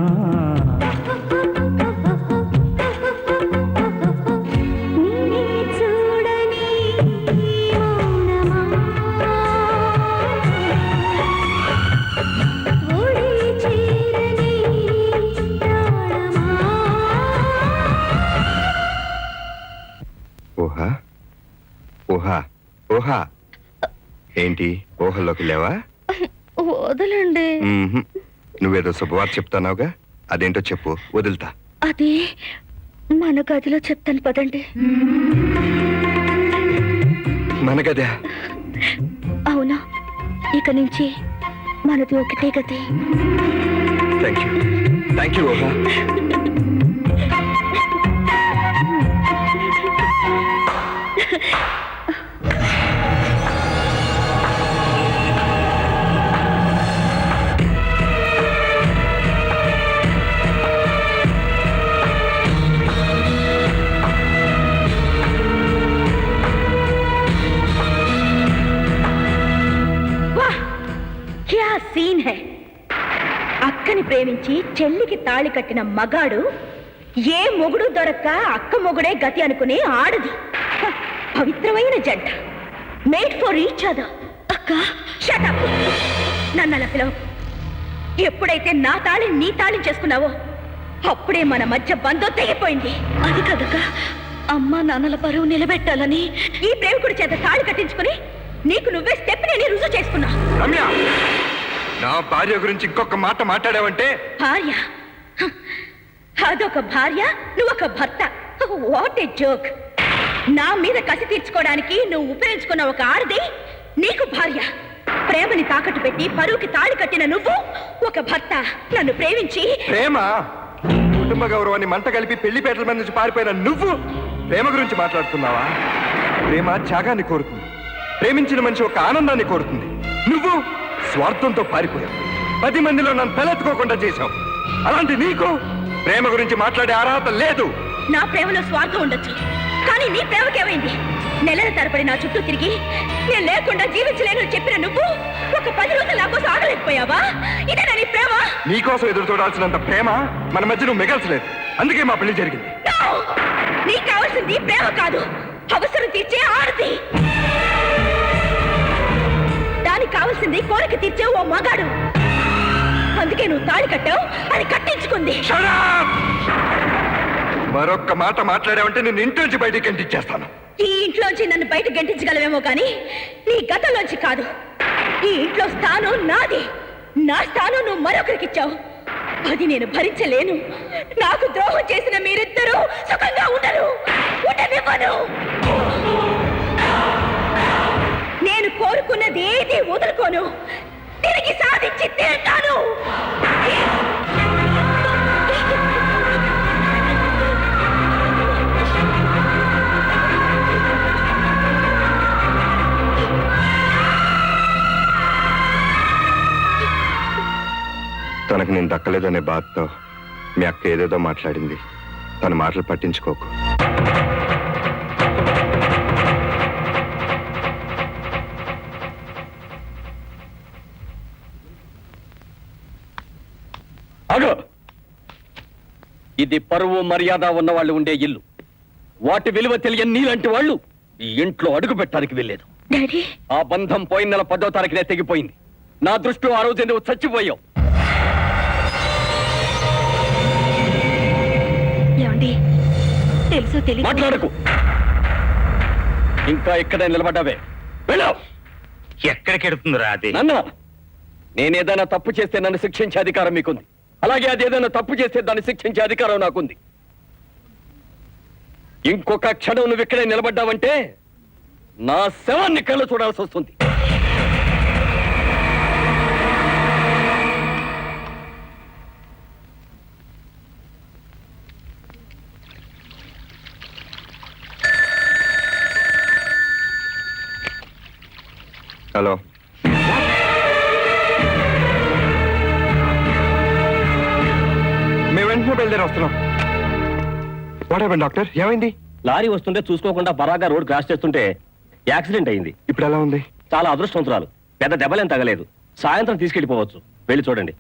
ఊహా ఊహా ఊహా ఏంటి ఊహల్లోకి లేవా వదలండి. మ్మ్హ్మ్. నువ్వేదో శుభవార్త చెప్తానావుగా, అదేంటో చెప్పు, వదులుతా. అది మన గదిలో చెప్తాను పదండి. మన గదా? అవునా, ఇక నుంచి మనది ఒకటే గది. థ్యాంక్ యూ ఊహా. ప్రేమించి చెల్లికి తాళి కట్టిన మగాడు ఏ మొగుడు దొరక్క అక్క మొగుడే గతి అనుకునే ఆడది. హ, పవిత్రమైన జంట, మేడ్ ఫర్ ఈచ్ అదర్. అక్క షట్ అప్. నన్ను అలా పిలవ. ఎప్పుడైతే నా తాళి నీ తాళి చేసుకున్నావో అప్పుడే మన మధ్య బంధం తెగిపోయింది. అది కదక్క, అమ్మా నాన్నల పరువు నిలబెట్టాలని ఈ ప్రేమికుడి చేత తాళి కట్టించుకుని నీకు నువ్వే స్టెప్ నేను రుజువు చేసుకున్నా. రమ్య, నా భార్య గురించి ఇంకొక మాట మాట్లాడావంటే భార్య? హ, అదొక భార్య, నువ్వొక భర్త. What a joke. నా మీద కసి తీర్చుకోవడానికి నువ్వు ఉపయోగించుకున్న ఒక ఆడది నీకు భార్య. ప్రేమని తాకట్టు పెట్టి పరువుకి తాళి కట్టిన నువ్వు ఒక భర్త. నన్ను ప్రేమించి ప్రేమ, కుటుంబ గౌరవాన్ని మంట కలిపి పెళ్లిపేటల మీద నుంచి పారిపోయిన నువ్వు ప్రేమ గురించి మాట్లాడుతున్నావా? ప్రేమ త్యాగాన్ని కోరుతుంది. ప్రేమించిన మనిషి ఒక ఆనందాన్ని కోరుతుంది. నువ్వు స్వార్థంతో పారిపోయావు. 10 మందిలో నన్ను తలెత్తుకోకుండా చేశావు. అలాంటి నీకు ప్రేమ గురించి మాట్లాడే అర్హత లేదు. నా ప్రేమలో స్వార్థం ఉండొచ్చు, కానీ నీ ప్రేమకేమైంది? నెలల తరబడి నా చుట్టూ తిరిగి నేను లేకుండా జీవించలేను చెప్పిన నువ్వు ఒక 10 రోజులు నా కోసం ఆగలేకపోయావా? ఇదేనా నీ ప్రేమ? నీకోసం ఎదురు చూడాల్సినంత ప్రేమ మన మధ్య నువ్వు మిగల్చలేదు. అందుకే మా పెళ్లి జరిగింది. No! నీకు కావాల్సింది ప్రేమ కాదు, అవసరం తీర్చే ఆడది. దానికి కావాల్సింది కోరిక తీర్చే ఓ మగాడు. అందుకే నువ్వు తాళి కట్టావు, అది కట్టించుకుంది. Shut up! మరొక్క మాట మాట్లాడావంటే నేను ఇంటి నుంచి బయటికి గంటిచ్చేస్తాను. ఈ ఇంట్లోంచి నన్ను బయట గంటించగలవేమో కానీ నీ గతంలోంచి కాదు. ఈ ఇంట్లో స్థానం నాది. నా స్థానం నువ్వు మరొకరికి ఇచ్చావు. అది నేను భరించలేను. నాకు ద్రోహం చేసిన మీరిద్దరూ సుఖంగా ఉండరు. ఉండనివ్వను. నేను కోరుకున్నది ఏది వదులుకోను. తిరిగి సాధించి తీరుతాను. తనకు నేను దక్కలేదనే బాధతో మీ అక్క ఏదేదో మాట్లాడింది. తన మాటలు పట్టించుకోకు. అగో, ఇది పరువు మర్యాద ఉన్న వాళ్ళు ఉండే ఇల్లు. వాటి విలువ తెలియని నీలాంటి వాళ్ళు ఈ ఇంట్లో అడుగు పెట్టడానికి వెళ్ళలేదు. డాడీ, ఆ బంధం పోయిన నెల 10వ తారీఖునే తెగిపోయింది. నా దృష్టిలో ఆ రోజు నువ్వు చచ్చిపోయావు. ఏమండి, తెలుసు తెలియదు మాట్లాడకు. ఇంకా ఇక్కడే నిలబడ్డావే. వెళ్ళావు. ఎక్కడికి ఎడుతుందిరా అది? నాన్న, నేనేదైనా తప్పు చేస్తే నన్ను శిక్షించే అధికారం మీకుంది. అలాగే అది ఏదైనా తప్పు చేస్తే దాన్ని శిక్షించే అధికారం నాకుంది. ఇంకొక క్షణం నువ్వు ఇక్కడే నిలబడ్డావంటే నా శవాన్ని కళ్ళు చూడాల్సి వస్తుంది. హలో, మేము వెంటనే బయలుదేరి వస్తున్నాం. What happened doctor? ఏమైంది? లారీ వస్తుంటే చూసుకోకుండా బరాగా రోడ్ క్రాస్ చేస్తుంటే యాక్సిడెంట్ అయింది. ఇప్పుడు ఎలా ఉంది? చాలా అదృష్టవంతురాలు. పెద్ద దెబ్బలేం తగలేదు. సాయంత్రం తీసుకెళ్లిపోవచ్చు. వెళ్ళి చూడండి.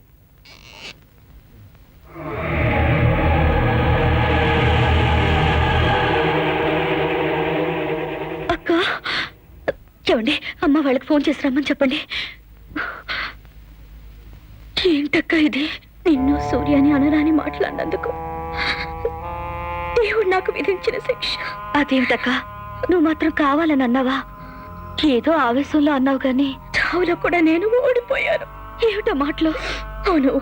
అక్క. ఏమండి, అమ్మ వాళ్ళకి ఫోన్ చేసి రమ్మని చెప్పండి. ఏంటక్క ఇది? నిన్ను సూర్యాని అనరాని మాట్లాడినందుకు దేవుడు నాకు విధించిన శిక్ష. అదేమిటక్క, నువ్వు మాత్రం కావాలని అన్నావా? ఏదో ఆవేశంలో అన్నావు కానీ చావులో కూడా నేను ఓడిపోయాను. ఏమిటో మాటలు? అవును,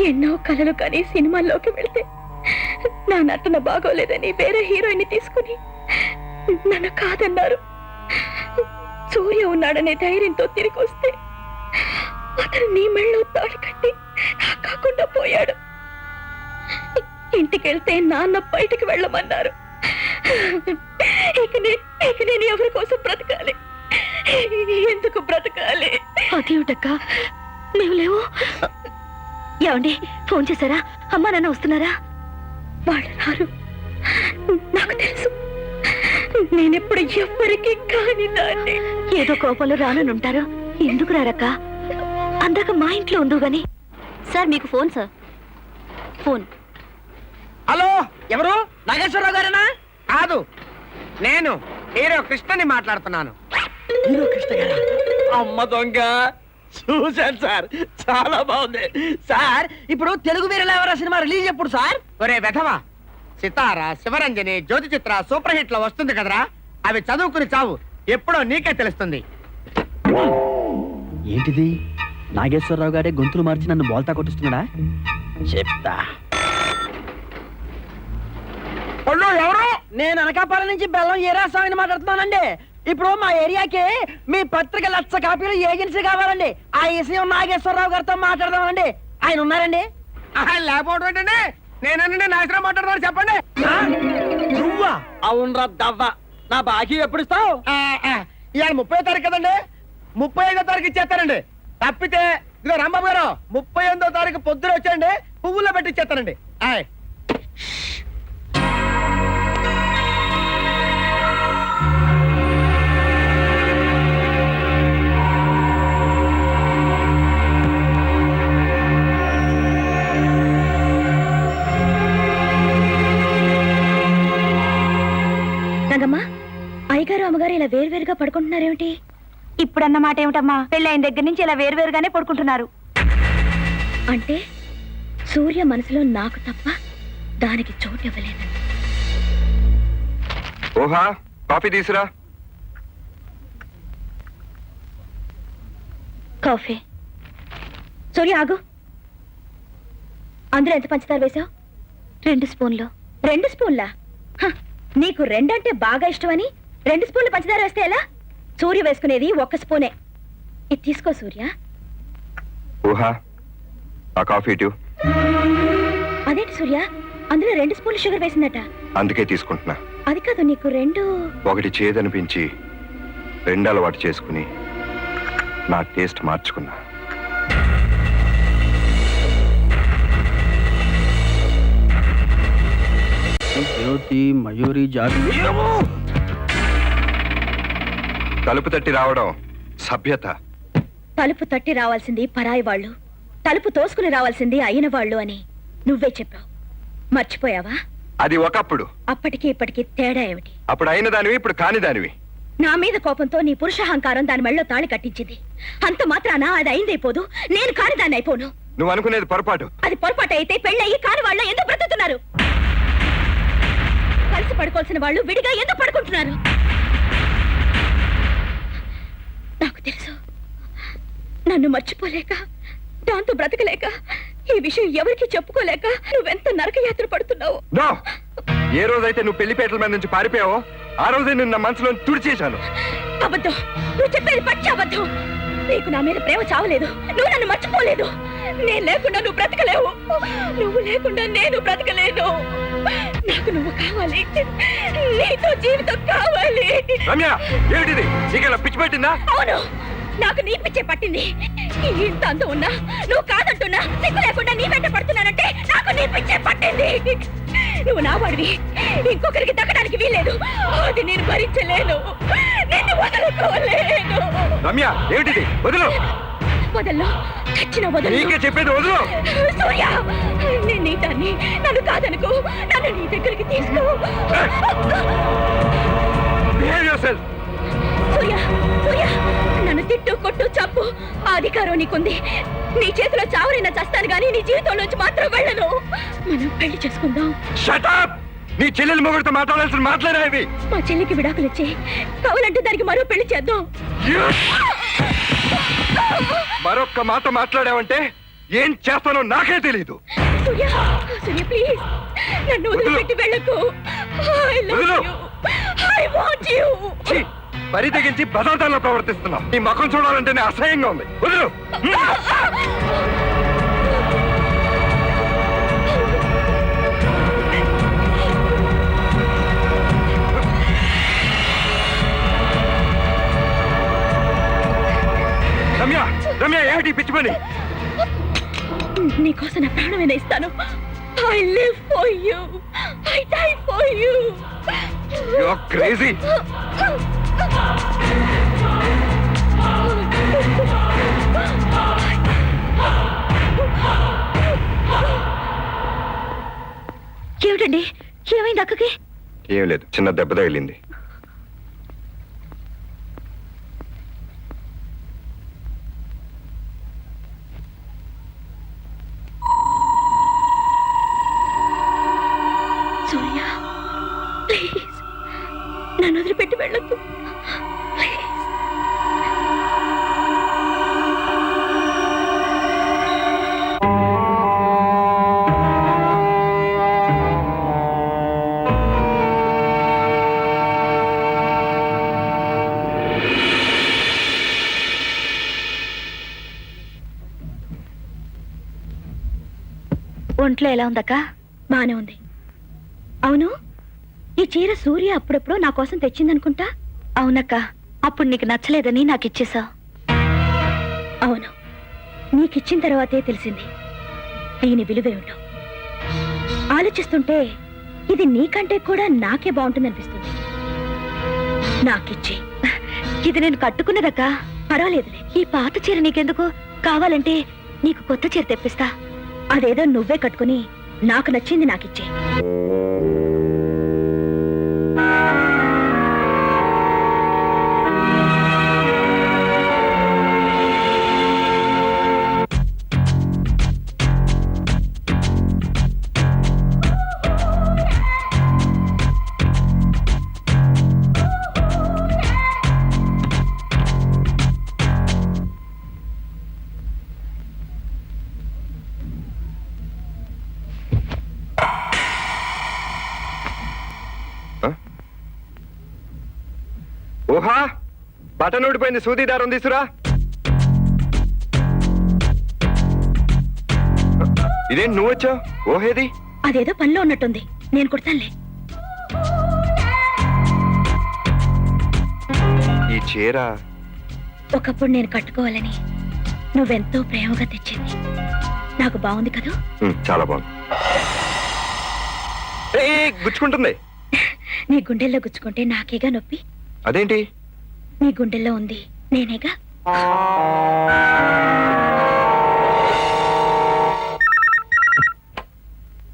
ఎన్నో కలలు కానీ సినిమాల్లోకి వెళ్తే నా నటన బాగోలేదని వేరే హీరోయిన్ తీసుకుని నన్ను కాదన్నారు. సూర్య ఉన్నాడనే ధైర్యంతో తిరిగి వస్తే అతను నీ మెళ్ళో తాడు కట్టి నా కాకుండా పోయాడు. ఇంటికెళ్తే నాన్న బయటికి వెళ్ళమన్నారు. ఇక నేను ఎవరి కోసం బ్రతకాలి? ఎందుకు బ్రతకాలి? అదేమిటక్క, మేము లేవు. ఏమండి, ఫోన్ చేశారా? అమ్మా నాన్న వస్తున్నారా? వాళ్ళు రారు, నాకు తెలుసు. నేనెప్పుడు ఎవ్వరికి కాని దాన్ని. ఏదో కోపంలో రానని ఉంటారు. ఎందుకు రారక్క? అందాక మా ఇంట్లో ఉండు గాని. సార్ మీకు ఫోన్ సార్. ఫోన్. హలో, ఎవరు? నాగేశ్వరరావు గారేనా? కాదు, నేను హీరో కృష్ణని మాట్లాడుతున్నాను. హీరో కృష్ణ గారా? అమ్మ దొంగ, చూశాను సార్, చాలా బాగుంది సార్. ఇప్పుడు తెలుగు వీరుల ఎవరా సినిమా రిలీజ్ ఎప్పుడు సార్? ఒరే వెధవా, సితార, శివరంజని, జ్యోతి చిత్ర సూపర్ హిట్ లో వస్తుంది కదరా, అవి చదువుకుని చావు, ఎప్పుడో నీకే తెలుస్తుంది. ఏంటిది? నాగేశ్వరరావు గారే గొంతులు మార్చి నన్ను బోల్తా కొట్టిస్తున్నాడా? చెప్తా. ఎవరు? నేను అనకాపల్లి నుంచి బెల్లం ఏరాస్వామిని మాట్లాడుతున్నానండి. ఇప్పుడు మా ఏరియాకి మీ పత్రిక 1,00,000 కాపీలు ఏజెన్సీ కావాలండి. ఆ విషయం నాగేశ్వరరావు గారితో మాట్లాడదామండి. ఆయన ఉన్నారండి? లేకపోవడం ఏంటండి? నేనండి నాగేశ్వరరావు మాట్లాడుతున్నాను, చెప్పండి. నువ్వా? అవునరా దవ్వ. నా బాకీ ఎప్పుడు ఇస్తావు? ఇవాళ 30వ తారీఖు కదండి, 35వ తారీఖు ఇచ్చేస్తానండి. తప్పితే ఇదిగో రాంబాబు గారు, 38వ తారీఖు పొద్దున వచ్చేయండి, పువ్వుల్లో పెట్టి ఇచ్చేస్తానండి. రంగమ్మా, అయ్యగారు అమ్మగారు ఇలా వేరువేరుగా పడుకుంటున్నారేమిటి? ఇప్పుడన్న మాట ఏమిటమ్మా? పెళ్ళైన దగ్గర నుంచి ఇలా వేరువేరుగానే పడుకుంటున్నారు. అంటే సూర్య మనసులో నాకు తప్ప దానికి చోటు ఇవ్వలేదు. ఓహా, కాఫీ తీసురా. కాఫీ. సూర్య ఆగు. అందులో ఎంత పంచదార వేశావు? 2 స్పూన్లు. 2 స్పూన్లా? హ, నీకు 2 అంటే బాగా ఇష్టమని 2 స్పూన్లు పంచదార వేస్తే ఎలా? సూర్య వేసుకునేది 1 స్పూనే. ఇది తీసుకో సూర్య. ఓహా, ఆ కాఫీ ఇటు. అదేంటి సూర్య, అందులో 2 స్పూన్లు షుగర్ వేసిందట. అందుకే తీసుకుంటున్నా. అది కాదు, నీకు 2. ఒకటి చేదనిపించి 2 అలవాటు చేసుకుని నా టేస్ట్ మార్చుకున్నా. జ్యోతి, మయూరి, జాతి. తలుపు తట్టి రావడం సభ్యత. తలుపు తట్టి రావాల్సింది పరాయి వాళ్ళు, తలుపు తోసుకుని రావాల్సింది అయిన వాళ్ళు అని నువ్వే చెప్పావు. మర్చిపోయావా? అది ఒకప్పుడు. అప్పటికి ఇప్పటికి తేడా ఏమిటి? అప్పుడు అయిన దానివి, ఇప్పుడు కాని దానివి. నా మీద కోపంతో నీ పురుషాహంకారం దాని మెళ్ళో తాళి కట్టించింది. అంత మాత్రాన అది అయిందైపోదు, నేను కాని దాన్ని అయిపోను. నువ్వు అనుకునేది పొరపాటు. అది పొరపాటు అయితే పెళ్ళయి కాని వాళ్ళ ఎందుకు బ్రతుకుతున్నారు? కలిసి పడుకోవాల్సిన వాళ్ళు విడిగా ఎందుకు పడుకుంటున్నారు? నాకు తెలుసు, నన్ను మర్చిపోలేక, దాంతో బ్రతకలేక, ఈ విషయం ఎవరికి చెప్పుకోలేక నువ్వెంత నరకయాత్ర పడుతున్నావు. నో! ఏ రోజైతే నువ్వు పెళ్లిపేటల మీద నుంచి పారిపోయావో ఆ రోజే నిన్న మనసులో తుడిచేశాను. అబద్ధం, నువ్వు చెప్పేది పచ్చి అబద్ధం. నీకు నా మీద ప్రేమ చావలేదు, నువ్వు నన్ను మర్చిపోలేదు. నేను లేకుండా నువ్వు బ్రతకలేవు, నువ్వు లేకుండా నేను బ్రతకలేను. నాకు నువ్వు కావాలి, నీతో జీవితం కావాలి. రమ్య, ఏమిటిది? నీకెలా పిచ్చి పెట్టిందా? అవును, నాకు నీ పిచ్చే పట్టింది. ఇంత అందం ఉన్నా, నువ్వు కాదంటున్నా, సిగ్గు లేకుండా నీ వెంట పడుతున్నానంటే నాకు నీ పిచ్చే పట్టింది. నువ్వు నా వాడివి, ఇంకొకరికి దక్కడానికి వీల్లేదు. అది నేను భరించలేను, నిన్ను వదులుకోలేను. రమ్య, ఏమిటిది? వదులు. వదల్లో, చచ్చిన వదలు. నీకే చెప్పేది వదులు. సూర్య, నేను నీ దాన్ని, నన్ను కాదనుకో, నన్ను నీ దగ్గరికి తీసుకో. Behave yourself. సూర్య, సూర్య, నన్ను తిట్టు, కొట్టు, చంపు, ఆ అధికారం నీకుంది. నీ చేతిలో చావరైనా చస్తాను గానీ నీ జీవితంలోంచి మాత్రం వెళ్ళను. మనం పెళ్లి చేసుకుందాం. Shut up! నీ చెల్లెలు మొగుడితో మాట్లాడాల్సిన మాట్లాడా ఇవి? మా చెల్లికి విడాకులు ఇచ్చి కావాలంటే దానికి మరో పెళ్లి చేద్దాం. మరొక్క మాట మాట్లాడావంటే ఏం చేస్తానో నాకే తెలీదు. సూర్య, సూర్య ప్లీజ్, నన్ను వదిలిపెట్టి వెళ్ళకు. I love వదిలు. you. I want you. ఛీ! పరి తెగించి బదార్థాల్లో ప్రవర్తిస్తున్నావు. నీ ముఖం చూడాలంటేనే అసహ్యంగా ఉంది. వదులు. రమ్య, రమ్య, ఏమిటి పిచ్చి పని? నీకోసం నా ప్రాణమైనా ఇస్తాను. I live for you. I die for you. You're crazy. ఏమిటండి ఏమైంది అక్కకి? ఏం లేదు, చిన్న దెబ్బ తగిలింది. సూర్య ప్లీజ్ నన్ను వదిలిపెట్టి వెళ్ళొద్దు ప్లీజ్. ఒంట్లో ఎలా ఉందక్క? బానే ఉంది. అవును, ఈ చీర సూర్య అప్పుడప్పుడు నా కోసం తెచ్చిందనుకుంటా. అవునక్క, అప్పుడు నీకు నచ్చలేదని నాకు ఇచ్చేసా. అవును, నీకిచ్చిన తర్వాతే తెలిసింది దీని విలువేమిటో. ఆలోచిస్తుంటే ఇది నీకంటే కూడా నాకే బాగుంటుందనిపిస్తుంది. నాకిచ్చి ఇది నేను కట్టుకున్నదక్క. పర్వాలేదులే, ఈ పాత చీర నీకెందుకు? కావాలంటే నీకు కొత్త చీర తెప్పిస్తా. అదేదో నువ్వే కట్టుకుని నాకు నచ్చింది నాకిచ్చే. ఊహా, బటన్ ఊడిపోయింది, సూది దారం తీసురా. ఇదేంటి నువ్వు వచ్చావు? ఓహేది? అదేదో పనిలో ఉన్నట్టుంది, నేను కుడతానులే. ఈ చీర ఒకప్పుడు నేను కట్టుకోవాలని నువ్వెంతో ప్రేమగా తెచ్చింది. నాకు బాగుంది కదూ? చాలా బాగుంది. గుచ్చుకుంటుంది. నీ గుండెల్లో గుచ్చుకుంటే నాకేగా నొప్పి. అదేంటి? నీ గుండెల్లో ఉంది నేనేగా.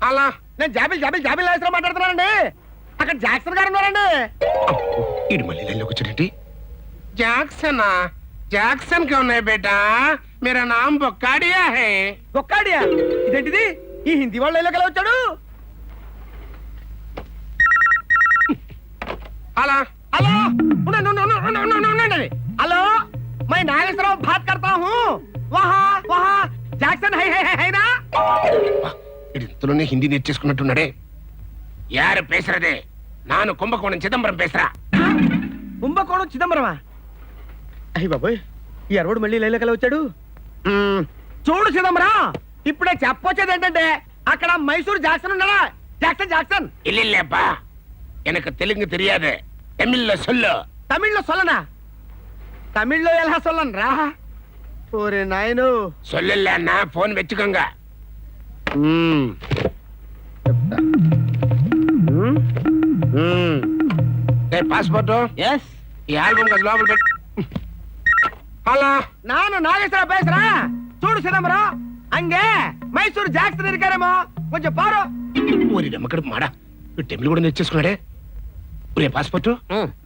అలా నేను జాబిల్ వేసిన మాట్లాడుతున్నానండి. అక్కడ జాక్సన్ గారు ఉన్నారండి. ఇటు మళ్ళీ లైన్లోకి వచ్చాడండి. జాక్సనా? జాక్సన్ క్యా ఉన్నాయి బేటా? మేరా నామ్ బొక్కాడియా హై. ఒక్కాడియా? ఇదేంటిది? ఈ హిందీ వాళ్ళు ఎలా వచ్చాడు? అలా హలో, ఉండండి. హలో, मैं नागेश्वरराव बात करता हूँ. वहाँ जैक्सन है ना? ఇంతలోనే హిందీ నేర్చేసుకున్నట్టున్నాడే. యారు పేసరదే? నాను కుంభకోణం చిదంబరం పేసరా. కుంభకోణం చిదంబరమా? అయ్యి బాబోయ్, ఈ అరవడు మళ్ళీ లైలోకి వచ్చాడు. చూడు చిదంబరం, ఇప్పుడే చెప్పొచ్చేది ఏంటంటే అక్కడ మైసూర్ జాక్సన్ ఉన్నాడా? జాక్సన్ இல்லப்பா, எனக்கு தெலுங்கு தெரியாது. తమిళ్లో సొల్లు. తమిళ్లో సొల్లనా? తమిళ్లో ఎలా సొల్లను రా? ఓరే నాయను, సొల్లెల్లా అన్నా, ఫోన్ వెచ్చుకోంగ. పాస్పోర్ట్ ఈ ఆల్బమ్ కదా లోపల పెట్టు. హలో, నాను నాగేశ్వర పేసరా. చూడు చిదంబరం, అంగే మైసూర్ జాక్సన్ ఇరికారేమో, కొంచెం పారు. ఊరి నమ్మకడు మాడా, టెమిల్ కూడా నేర్చేసుకున్నాడే. ఊరే పాస్పోర్ట్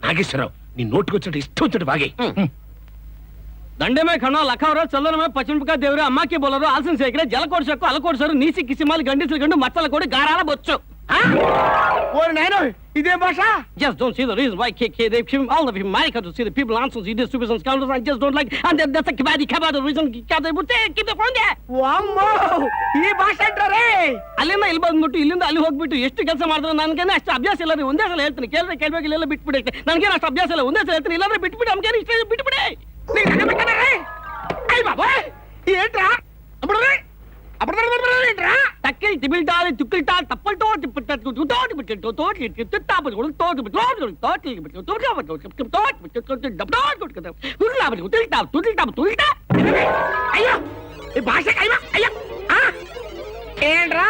నాగేశ్వరరావు, నీ నోటుకు వచ్చినట్టు ఇష్టం వచ్చినట్టు బాగే. దండే में खड़ा लखा रहा चलो मैं पश्चिम का देवरे अम्मा की बोल रहा आलसन सेकरे जलकोट सकु अलकोट सर नीसी किसी माल गंडी गंडू मచ్చల कोडी गाराला बొచ్చు. ఓరి నాయను, ఇదే భాష? Just don't see the reason why they came all of America to see the people answers see distributions counters and just don't like and that's a kabadi reason they would keep the phone there. ವಾಮ್ಮೋ, ಈ ಭಾಷೆ ಅಂಟ್ರೇ? ಅಲ್ಲಿಂದ ಇಲ್ಲಿ ಬಂದ್ಬಿಟ್ಟು ಇಲ್ಲಿಂದ ಅಲ್ಲಿ ಹೋಗ್ಬಿಟ್ಟು ಎಷ್ಟು ಕೆಲಸ ಮಾಡಿದ್ರು ನನಗೇನೆ ಅಷ್ಟು ಅಭ್ಯಾಸ ಇಲ್ಲ. ಒಂದೇ ಸಲ ಹೇಳ್ತೀನಿ, ಕೇಳ್ಬೇಕು ಇಲ್ಲೆಲ್ಲ ಬಿಟ್ಬಿಡಿ. ನನಗೇನು ಅಷ್ಟು ಅಭ್ಯಾಸ ಇಲ್ಲ, ಒಂದೇ ಸಲ ಹೇಳ್ತೀನಿ, ಇಲ್ಲಾಂದ್ರೆ ಬಿಟ್ಬಿಡಿ. ನಮ್ಗೇನು ಇಷ್ಟ ಬಿಟ್ಬಿಡಿ. అయ్యి బాబోయ్, ఏంట్రా అప్పుడు ఏంట్రా? తక్కిలి తిబిల్టాలి తుక్కిల్టాలి తప్పల్టో తిప్పట్టు తోటి బిట్టు తోటి తిట్టాబు తోటి తోటి తోటి బిట్టు తోటి తోటి డబ్బు తుల్టాబు తుల్టా. అయ్యో, ఈ భాష అయ్యా ఏంట్రా?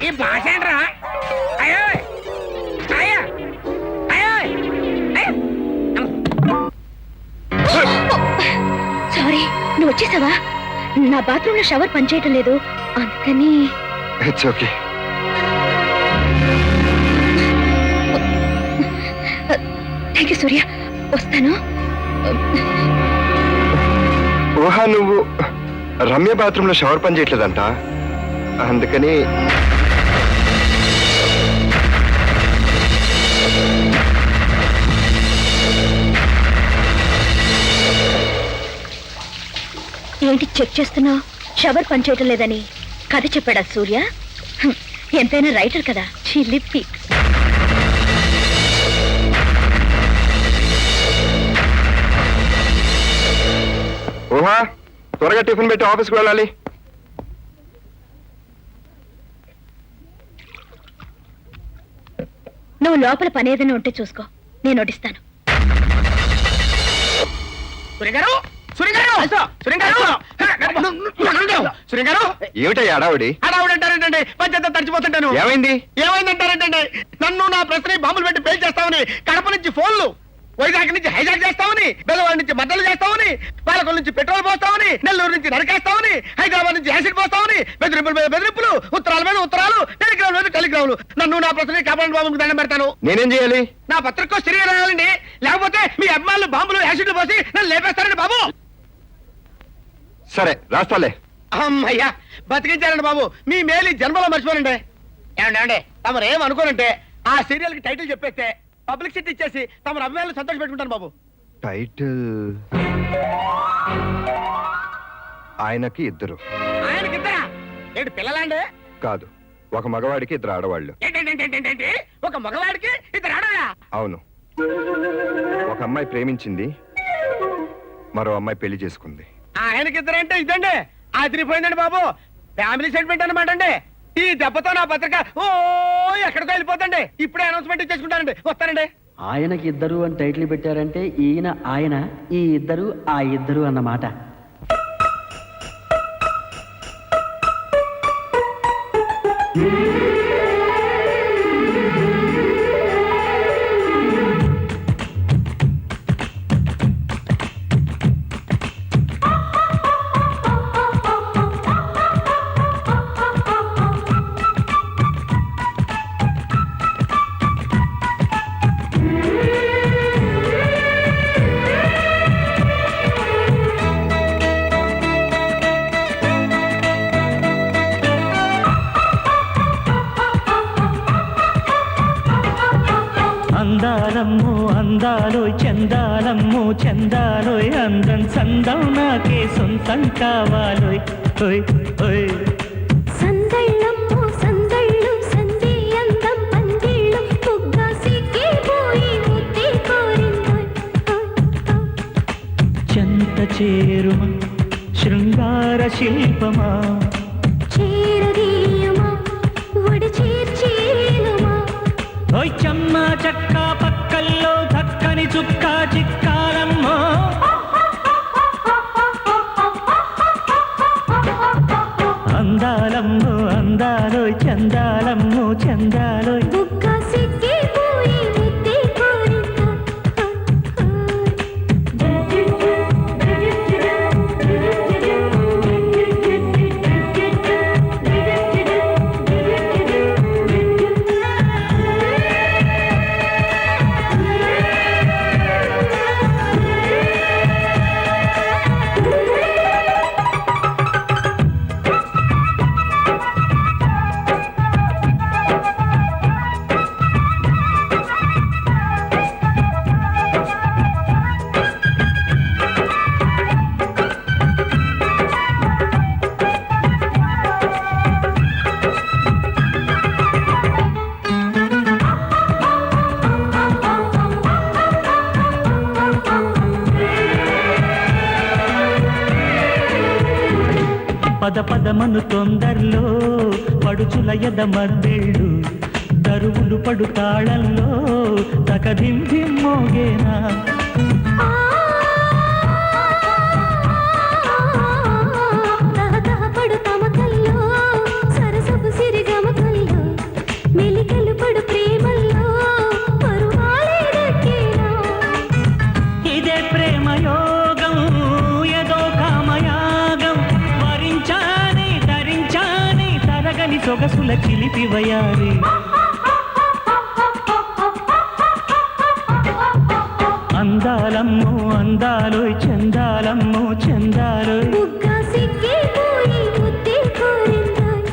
ఈ భాష ఏంట్రా? అయ్యో అయ్యా అయ్యో సారీ, నువ్వు వచ్చేసావా? నా బాత్రూమ్ లో షవర్ పనిచేయటం లేదు, అందుకని. It's okay. థ్యాంక్ యూ సూర్య, వస్తాను. ఊహా, నువ్వు రమ్య బాత్రూంలో షవర్ పని చేయట్లేదంట, అందుకని ఏంటి చెక్ చేస్తున్నావు? షవర్ పనిచేయటం లేదని కథ చెప్పాడా సూర్య? ఎంతైనా రైటర్ కదా, చిల్లి పిక్. ఊహా, త్వరగా టిఫిన్ పెట్టి ఆఫీస్కి వెళ్ళాలి. నువ్వు లోపల పని ఏదైనా ఉంటే చూసుకో, నేను నోటిస్తాను. ఏమిటయ్యా అడావుడి? అడావుడంటారేంటండి? పంచంతా తడిచిపోతుంటాను. ఏమైంది? ఏమైందంటారేంటండి? నన్ను నా ప్రశ్న బాంబులు పెట్టి పేల్ చేస్తామని, కడప నుంచి ఫోన్లు, వైజాగ్ నుంచి హైజాక్ చేస్తామని, బెజవాడ నుంచి మద్దలు చేస్తామని, పాలకొల నుంచి పెట్రోల్ పోస్తామని, నెల్లూరు నుంచి నరికేస్తామని, హైదరాబాద్ నుంచి యాసిడ్ పోస్తామని, బెదిరింపుల మీద బెదిరింపులు, ఉత్తరాల మీద ఉత్తరాలు, టెలిగ్రామ్ మీద టెలిగ్రాములు. నన్ను నా ప్రశ్న కాపాడు బాబుకి దండం పెడతాను. నేనేం చేయాలి? నా పత్రికో స్త్రీ రాయాలండి, లేకపోతే మీ అభిమానులు బాంబులు యాసిడ్లు పోసి నన్ను లేపేస్తారండి బాబు. సరే రాస్తాలే. అమ్మయ్యా, బతికించారండి బాబు. మీ మేలు ఈ జన్మలో మర్చిపోనండి. ఏమండి తమరు ఏమనుకోనంటే ఆ సీరియల్ కి టైటిల్ చెప్పేస్తే పబ్లిసిటీ ఇచ్చేసి తమ అభిమానులు సంతోష పెట్టుకుంటాను బాబు. టైటిల్ ఆయనకి ఇద్దరు. ఆయనకి ఇద్దరా? ఏంటి పిల్లలండి? కాదు, ఒక మగవాడికి ఇద్దరు ఆడవాళ్ళు. ఏంటి ఒక మగవాడికి ఇద్దరు ఆడవాళ్ళా? అవును, ఒక అమ్మాయి ప్రేమించింది, మరో అమ్మాయి పెళ్లి చేసుకుంది. ఆయనకి ఇద్దరంటే ఇదండి ఆదిరిపోయిందండి బాబు. ఫ్యామిలీ సెంటిమెంట్ అన్నమాట అండి. ఈ దెబ్బతో నా పత్రిక ఎక్కడికో వెళ్ళిపోతండి. ఇప్పుడే అనౌన్స్మెంట్ ఇచ్చేసుకుంటానండి, వస్తానండి. ఆయనకి ఇద్దరు అని టైటిల్ పెట్టారంటే ఈయన ఆయన, ఈ ఇద్దరు ఆ ఇద్దరు అన్నమాట. అందాలమ్మో అందాలో చందాలమ్మో చందాలోయ్, అందం సందం నాకే సొంతం కావాలోయ్. ఓయ్ ఓయ్ సందళ్ళమ్మో సందళ్ళు సందే అందం పందిళ్ళు, పుగ్గా సిక్కే పోయి ముద్దే కోరిందోయ్. చెంత చేరుమ శృంగార శిల్పమా, చేరదీయుమా ఒడి చేర్చేలుమా, ఓయ్ చెమ్మ చక్క పక్కల్లో దక్కని చుక్క చిక్కాలమ్మో. అందాలమ్మో అందాలోయ్ చందాలమ్మో చందాలోయ్, బుగ్గా సిక్కే పోయి ముద్దే కోరిందోయ్. పద పదమను తొందరలో పడుచుల ఎద మర్దెళ్ళు, దరువులు పడు తాళంలో తకదిందిం మోగేనా. తహతహపడు తమకల్లో సరసపు సిరిగమకల్లో, మెలికలు పడు ప్రేమల్లో పరువాలే దక్కేనా. ఇదే ప్రేమ యోగం ఏదో కామయాగం, వరించాని ధరించాని తరగని సొగసుల చిలిపి వయారి. అందాలమ్మో అందాలు చందాలమ్మో చందాలు బుగ్గ సిక్కిపోయి ముద్దే కోరిందాయ్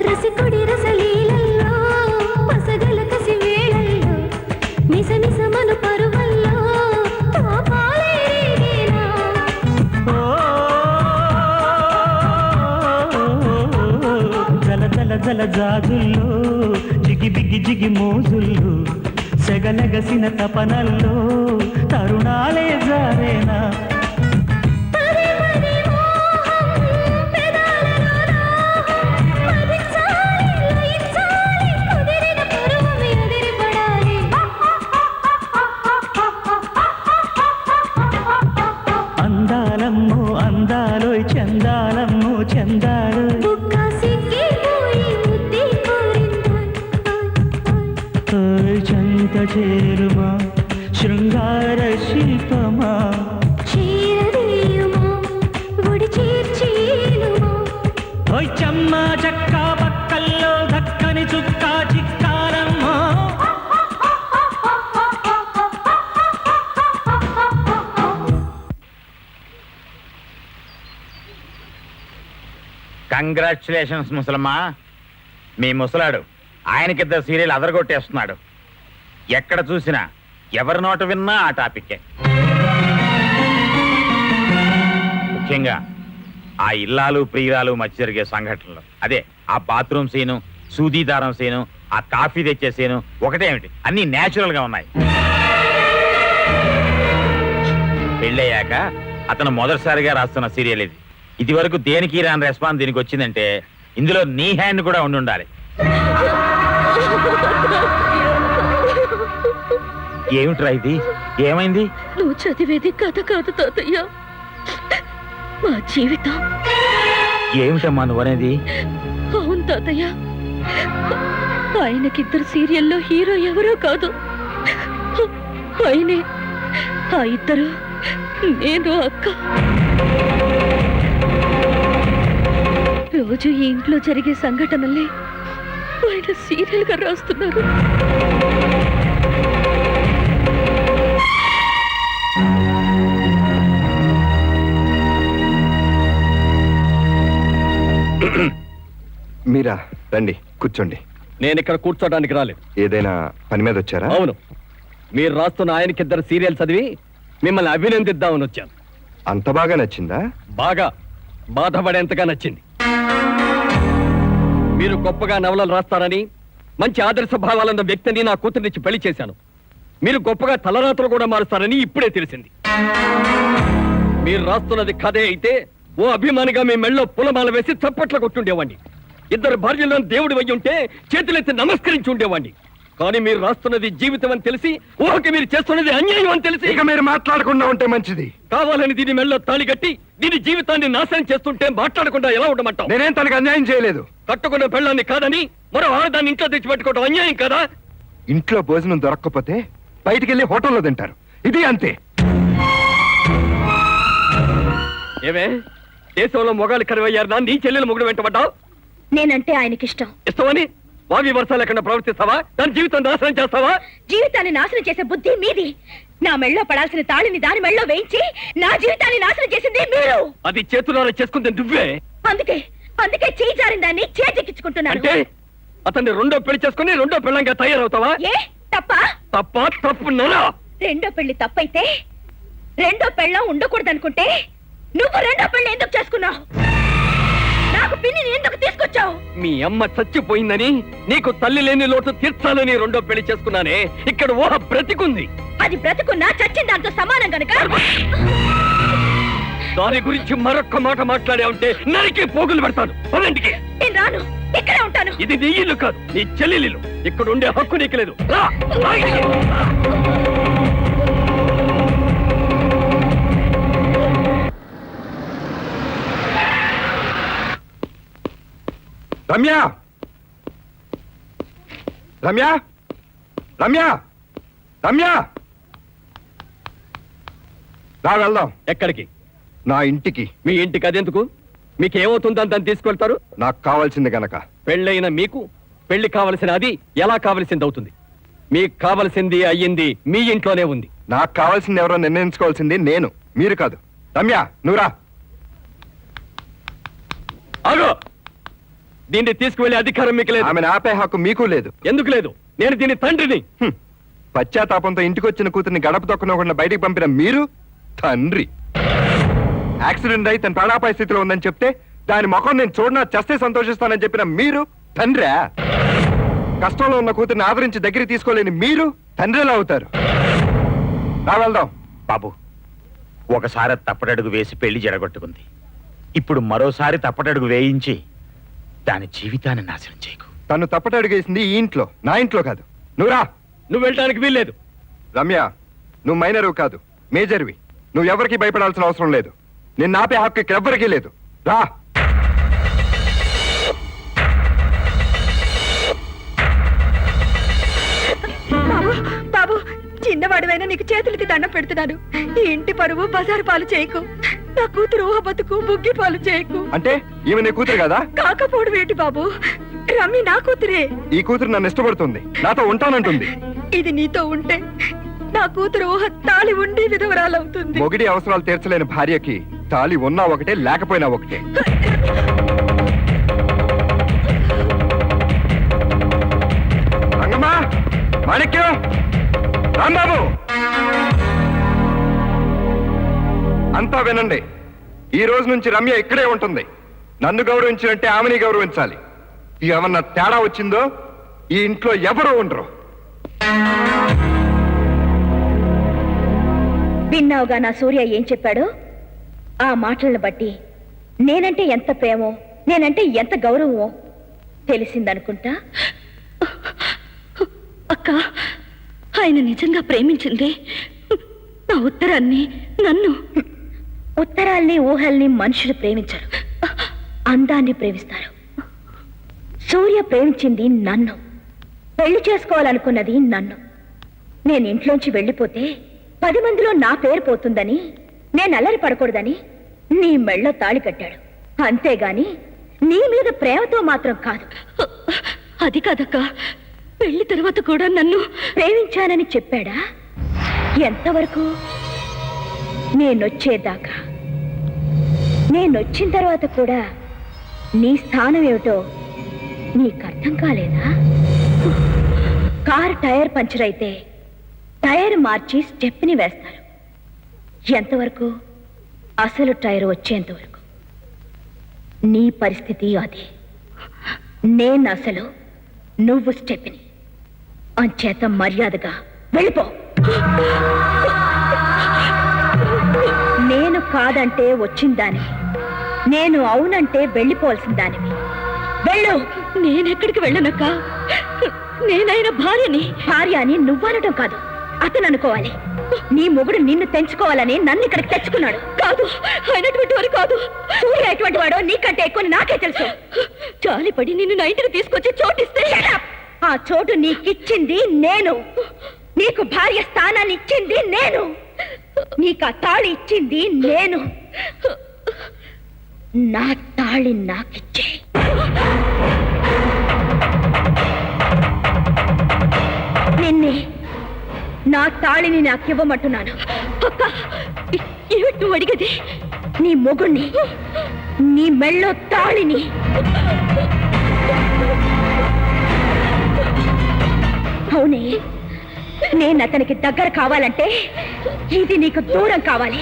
రసికుడి రసలీలల్లో పసగల కసి వేళల్లో మిస మిసమను పరువల్లో తాపాలే రేగేనా జల జల జల జాజుల్లో జిగి బిగి జిగి మోజుల్లో సెగలగసిన తపనల్లో తరుణాలే జారేనా పరి పరి మోహం పెదాలలో దాహం మదించాలి లయించాలి కుదిరిన పరువం ఎదిరి పడాలి అందాలమ్మో అందాలోయ్ చందాలమ్మో చందాలు బుగ్గ సిక్కిపోయి ముద్దే కోరిందాయ్ చంత చేరుమా శృంగార శిల్పమా చీరదీయుమా గుడి చేర్చేలుమా ఓయ్ చెమ్మ చక్క పక్కల్లో దక్కని చుక్క చిక్కాలమ్మా కంగ్రాచులేషన్స్ ముసలమ్మా. మీ ముసలాడు ఆయనకిద్దరు సీరియల్ అదరగొట్టేస్తున్నాడు. ఎక్కడ చూసినా ఎవరి నోట విన్నా ఆ టాపిక్కే. ముఖ్యంగా ఆ ఇల్లాలు ప్రియురాలు మధ్య జరిగే సంఘటనలు, అదే ఆ బాత్రూమ్ సీను, సూదీదారం సీను, ఆ కాఫీ తెచ్చే సీను ఒకటేమిటి, అన్నీ న్యాచురల్ గా ఉన్నాయి. పెళ్ళయ్యాక అతను మొదటిసారిగా రాస్తున్న సీరియల్ ఇది. ఇది వరకు దేనికి రాని రెస్పాన్స్ దీనికి వచ్చిందంటే ఇందులో నీ హ్యాండ్ కూడా ఉండి ఉండాలి. ఏమిట్రా ఇది? ఏమైంది? నువ్వు చదివేది కథ కాదు తాతయ్య, మా జీవితం. ఏమిటమ్మా నువ్వనేది? అవును తాతయ్య, ఆయనకిద్దరు సీరియల్లో హీరో ఎవరో కాదు, ఆయనే. ఆ ఇద్దరు నేను, అక్క. రోజు ఈ ఇంట్లో జరిగే సంఘటనల్ని ఆయన సీరియల్ గా రాస్తున్నారు. మీరా రండి కూర్చోండి. నేను ఇక్కడ కూర్చోడానికి రాలేదు. ఏదైనా పని మీద వచ్చారా? అవును, మీరు రాస్తున్న ఆయనకిద్దరు సీరియల్ చదివి మిమ్మల్ని అభినందిద్దామని వచ్చాను. అంత బాగా నచ్చిందా? బాగా బాధపడేంతగా నచ్చింది. మీరు గొప్పగా నవలలు రాస్తారని, మంచి ఆదర్శ భావాలున్న వ్యక్తిని నా కూతురినిచ్చి పెళ్లి చేశాను. మీరు గొప్పగా తలరాత్రులు కూడా మారుస్తారని ఇప్పుడే తెలిసింది. మీరు రాస్తున్నది కథే అయితే ఓ అభిమానిగా మీ మెళ్ళో పూలమాల వేసి చప్పట్లు కొట్టుండేవాడిని. ఇద్దరు భార్యలను దేవుడి వయ్యి ఉంటే చేతులెత్తి నమస్కరించి ఉండేవాడిని. కానీ మీరు రాస్తున్నది జీవితం అని తెలిసి, ఊహకి మీరు చేస్తున్నది అన్యాయం అని తెలిసి, ఇక మీరు మాట్లాడకుండా ఉంటే మంచిది. కావాలని దీని మెళ్ళో తాళి కట్టి దీని జీవితాన్ని నాశనం చేస్తుంటే మాట్లాడకుండా ఎలా ఉండమంటావు? నేనేం తనకు అన్యాయం చేయలేదు. కట్టుకున్న పెళ్ళాన్ని కాదని మరో ఆడదాన్ని ఇంట్లో తెచ్చిపెట్టుకోవడం అన్యాయం కదా? ఇంట్లో భోజనం దొరక్కపోతే బయటికెళ్ళి హోటల్లో తింటారు, ఇది అంతే. ఏమే, దేశంలో మొగాలు కరువయ్యారు, నీ చెల్లెలు మొగుడు వెంటబడ్డావు. నేనంటే ఆయనకిష్టం. ఇష్టమని వావి వర్షాలు లేకుండా ప్రవర్తిస్తావా? దాని జీవితం నాశనం చేస్తావా? జీవితాన్ని నాశనం చేసే బుద్ధి మీది. నా మెళ్ళో పడాల్సిన తాళిని దాని మెళ్ళో వేయించి నా జీవితాన్ని నాశనం చేసింది మీరు. అది చేతులారా చేసుకుంటే నువ్వే. అందుకే చేయి జారిన దాన్ని చేజెక్కించుకుంటున్నాను. అంటే అతన్ని రెండో పెళ్లి చేసుకుని రెండో పెళ్ళంగా తయారవుతావా? ఏ తప్ప? తప్పున్నారా? రెండో పెళ్లి తప్పైతే రెండో పెళ్ళం ఉండకూడదనుకుంటే నువ్వు రెండో పెళ్లి ఎందుకు చేసుకున్నావు? నా నాకు పిన్నిని ఎందుకు తీసుకొచ్చావు? మీ అమ్మ చచ్చిపోయిందని నీకు తల్లి లేని లోటు తీర్చాలని రెండో పెళ్లి చేసుకున్నానే, ఇక్కడ ఊహ బ్రతికుంది. అది బ్రతుకున్నా చచ్చిన దాంతో సమానం గనక దాని గురించి మరొక్క మాట మాట్లాడే ఉంటే నరికి పోగులు పెడతాను. పదంటికి. నేను రాను, ఇక్కడే ఉంటాను. ఇది నీ ఇల్లు కాదు, నీ చెల్లెలిల్లు. ఇక్కడ ఉండే హక్కు నీకు లేదు. రా, రా ఇక్కడికి. రమ్య రమ్య రమ్య రమ్య రా వెళ్దాం. ఎక్కడికి? నా ఇంటికి. మీ ఇంటికి అదెందుకు? మీకేమవుతుందని దాన్ని తీసుకెళ్తారు? నాకు కావాల్సింది గనక. పెళ్ళైన మీకు పెళ్లి కావలసిన అది ఎలా కావలసింది అవుతుంది? మీకు కావలసింది అయ్యింది మీ ఇంట్లోనే ఉంది. నాకు కావాల్సింది ఎవరో నిర్ణయించుకోవాల్సింది నేను, మీరు కాదు. రమ్య నువ్వు రా. ఆగో! దీన్ని తీసుకువెళ్ళే అధికారం మీకు లేదు. ఆమెను ఆపే హక్కు మీకు లేదు. ఎందుకు లేదు? నేను దీని తండ్రిని. పశ్చాత్తాపంతో ఇంటికొచ్చిన కూతుర్ని గడప తొక్కనకుండా బయటికి పంపిన మీరు తండ్రి. యాక్సిడెంట్ అయి తన ప్రాణాపాయ స్థితిలో ఉందని చెప్తే దాని ముఖం నేను చూడనా చస్తే సంతోషిస్తానని చెప్పిన మీరు తండ్రా? కష్టంలో ఉన్న కూతుర్ని ఆదరించి దగ్గరికి తీసుకోలేని మీరు తండ్రిలా అవుతారు. రా వెళ్దాం. బాబు, ఒకసారి తప్పటడుగు వేసి పెళ్లి జడగొట్టుకుంది. ఇప్పుడు మరోసారి తప్పటడుగు వేయించి దాని జీవితాన్ని నాశనం చేయకు. తను తప్పటడుగేసింది ఈ ఇంట్లో, నా ఇంట్లో కాదు. నువ్వు రా. నువ్వు వెళ్ళడానికి వీల్లేదు. రమ్య, నువ్వు మైనరు కాదు, మేజర్వి. నువ్వు ఎవరికి భయపడాల్సిన అవసరం లేదు. నిన్ను ఆపే హక్కు ఇక్కడ ఎవ్వరికీ లేదు. రా. బాబు బాబు, చిన్నవాడివైనా నీకు చేతులకి దండం పెడుతున్నాను. ఈ ఇంటి పరువు బజారు పాలు చేయకు. నా కూతురు ఊహ బతుకు బుగ్గి పాలు చేయకు. అంటే ఈమె నీ కూతురు కదా? కాకపోవడం ఏంటి బాబు? రమ్మి నా కూతురే. ఈ కూతురు నన్ను ఇష్టపడుతుంది, నాతో ఉంటానంటుంది. ఇది నీతో ఉంటే నా కూతురు ఊహ తాళి ఉండి విధవరాలవుతుంది. మొగిడి అవసరాలు తీర్చలేని భార్యకి తాళి ఉన్నా ఒకటే, లేకపోయినా ఒకటే. రంగమ్మా, మాణిక్యం, రాంబాబు, అంతా వినండి. ఈ రోజు నుంచి రమ్య ఇక్కడే ఉంటుంది. నన్ను గౌరవించినట్టే ఆమెని గౌరవించాలి. ఏమన్నా తేడా వచ్చిందో ఈ ఇంట్లో ఎవరూ ఉండరు. విన్నావుగా నా సూర్య ఏం చెప్పాడో? ఆ మాటలను బట్టి నేనంటే ఎంత ప్రేమో, నేనంటే ఎంత గౌరవమో తెలిసిందనుకుంటా. అక్క, ఆయన నిజంగా ప్రేమించింది నా ఉత్తరాన్ని, నన్ను. ఉత్తరాల్ని ఊహల్ని మనుషులు ప్రేమించరు, అందాన్ని ప్రేమిస్తారు. సూర్య ప్రేమించింది నన్ను, పెళ్లి చేసుకోవాలనుకున్నది నన్ను. నేను ఇంట్లోంచి వెళ్ళిపోతే 10 మందిలో నా పేరు పోతుందని, నేను అల్లరి పడకూడదని నీ మెళ్ళో తాళి కట్టాడు. అంతేగాని నీ మీద ప్రేమతో మాత్రం కాదు. అది కాదక్క, పెళ్లి తర్వాత కూడా నన్ను ప్రేమించానని చెప్పాడా? ఎంతవరకు? నేనొచ్చేదాకా. నేనొచ్చిన తర్వాత కూడా నీ స్థానం ఏమిటో నీకు అర్థం కాలేదా? కారు టైర్ పంచర్ అయితే టైర్ మార్చి స్టెప్ని వేస్తారు. ఎంతవరకు? అసలు టైర్ వచ్చేంత వరకు. నీ పరిస్థితి అదే. నేను అసలు, నువ్వు స్టెప్ని. అంచేత మర్యాదగా వెళ్ళిపో. నేను కాదంటే వచ్చిందానివి, నేను అవునంటే వెళ్ళిపోవాల్సిన దానివి. వెళ్ళు. నేనెక్కడికి వెళ్ళనక్క. నేనైనా భార్యని. భార్య అని నువ్వనటం కాదు, అతను అనుకోవాలి. నీ మొగుడు నిన్ను తెంచుకోవాలని నన్ను ఇక్కడికి తెచ్చుకున్నాడు. కాదు, అయినటువంటి వారు కాదు. సూర్య ఎటువంటి వాడో నీకంటే ఎక్కువ నాకే తెలుసు. జాలిపడి నిన్ను నా ఇంటికి తీసుకొచ్చి చోటిస్తే ఆ చోటు నీకిచ్చింది నేను. నీకు భార్య స్థానాన్ని ఇచ్చింది నేను. నీకు ఆ తాళి ఇచ్చింది నేను. నా తాళి నాకిచ్చే. నిన్నే, నా తాళిని నాకివ్వమంటున్నాను. అక్క, ఏమిటి నువ్వు అడిగేది? నీ మొగుణ్ణి, నీ మెళ్ళో తాళిని. అవునే, నేను అతనికి దగ్గర కావాలంటే ఇది నీకు దూరం కావాలి.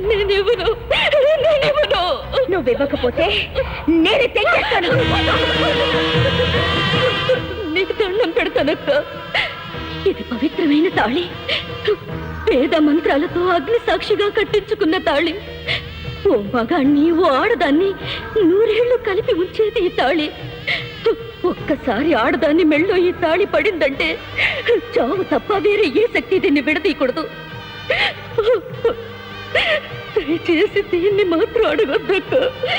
నేనివ్వను. నువ్వు ఇవ్వకపోతే నేను తెచ్చేస్తాను. నీకు దండం పెడతానక్క. ఇది పవిత్రమైన తాళి, వేద మంత్రాలతో అగ్ని సాక్షిగా కట్టించుకున్న తాళి. ఓ మగాణ్ణి ఓ ఆడదాన్ని నూరేళ్లు కలిపి ఉంచేది ఈ తాళి. ఒక్కసారి ఆడదాన్ని మెళ్ళో ఈ తాళి పడిందంటే చావు తప్ప వేరే ఏ శక్తి దీన్ని విడదీయకూడదు. దయచేసి దీన్ని మాత్రం అడగొద్దక్క.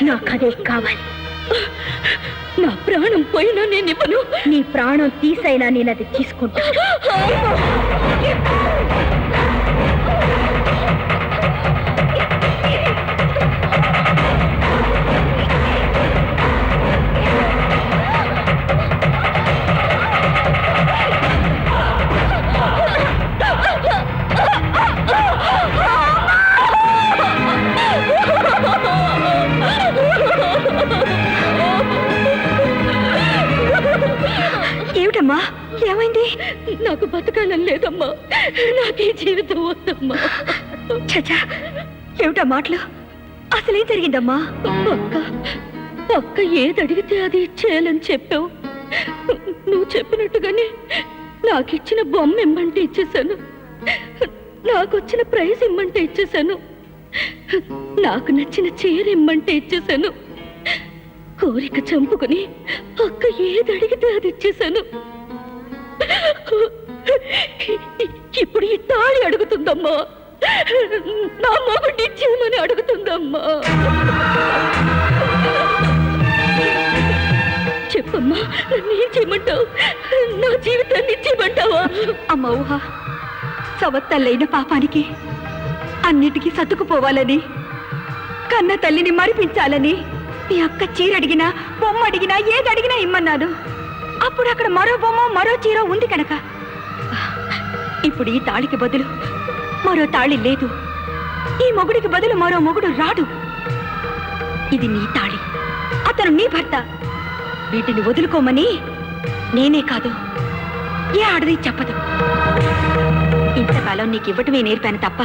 నాకదే కావాలి. నా ప్రాణం పోయినా నేను ఇవ్వను. నీ ప్రాణం తీసైనా నేను అది తీసుకుంటా. ఏమిటమ్మా, ఏమైంది? నాకు బతకాలని లేదమ్మా. నాకే జీవితం వద్దమ్మా. చచ్చా, ఏమిటా మాటలు? అసలేం జరిగిందమ్మా? అక్క ఏదడిగితే అది ఇచ్చేయాలని చెప్పావు. నువ్వు చెప్పినట్టుగానే నాకిచ్చిన బొమ్మ ఇమ్మంటే ఇచ్చేశాను. నాకొచ్చిన ప్రైజ్ ఇమ్మంటే ఇచ్చేశాను. నాకు నచ్చిన చీర ఇమ్మంటే ఇచ్చేశాను. కోరిక చంపుకుని అక్క ఏదడిగితే అది ఇచ్చేశాను. ఇప్పుడు ఈ తాళి అడుగుతుందమ్మా. నా మొగుడిని ఇచ్చేయమని అడుగుతుందమ్మా. చెప్పమ్మా, నన్ను ఏం చేయమంటావు? నా జీవితాన్ని ఇచ్చేయమంటావా? అమ్మ ఊహ, సవత్తల్లైన పాపానికి అన్నిటికీ సర్దుకుపోవాలని, కన్న తల్లిని మరిపించాలని మీ అక్క చీర అడిగినా బొమ్మ అడిగినా ఏది అడిగినా ఇమ్మన్నాను. అప్పుడు అక్కడ మరో బొమ్మ మరో చీర ఉంది కనుక. ఇప్పుడు ఈ తాళికి బదులు మరో తాళి లేదు. ఈ మొగుడికి బదులు మరో మొగుడు రాడు. ఇది నీ తాళి, అతను నీ భర్త. వీటిని వదులుకోమని నేనే కాదు, ఏ ఆడది చెప్పదు. ఇంతకాలం నీకు ఇవ్వటమే నేర్పాను తప్ప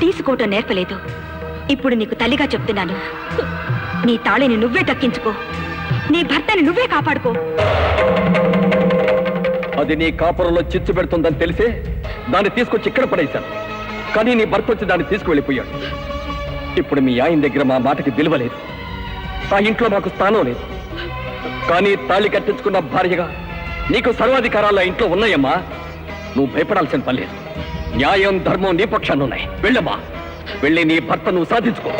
తీసుకోవటం నేర్పలేదు. ఇప్పుడు నీకు తల్లిగా చెప్తున్నాను, నీ తాళిని నువ్వే దక్కించుకో. నీ భర్తని నువ్వే కాపాడుకో. అది నీ కాపురంలో చిచ్చు పెడుతుందని తెలిసే దాన్ని తీసుకొచ్చి ఇక్కడ పడేశాను. కానీ నీ భర్త వచ్చి దాన్ని తీసుకువెళ్ళిపోయాడు. ఇప్పుడు మీ ఆయన దగ్గర మా మాటకి విలువ లేదు. ఆ ఇంట్లో మాకు స్థానం లేదు. కానీ తాళి కట్టించుకున్న భార్యగా నీకు సర్వాధికారాలు ఆ ఇంట్లో ఉన్నాయమ్మా. నువ్వు భయపడాల్సిన పని లేదు. న్యాయం ధర్మం నీ పక్షాన్ని ఉన్నాయి. వెళ్ళమ్మా, వెళ్ళి నీ భర్త నువ్వు సాధించుకో.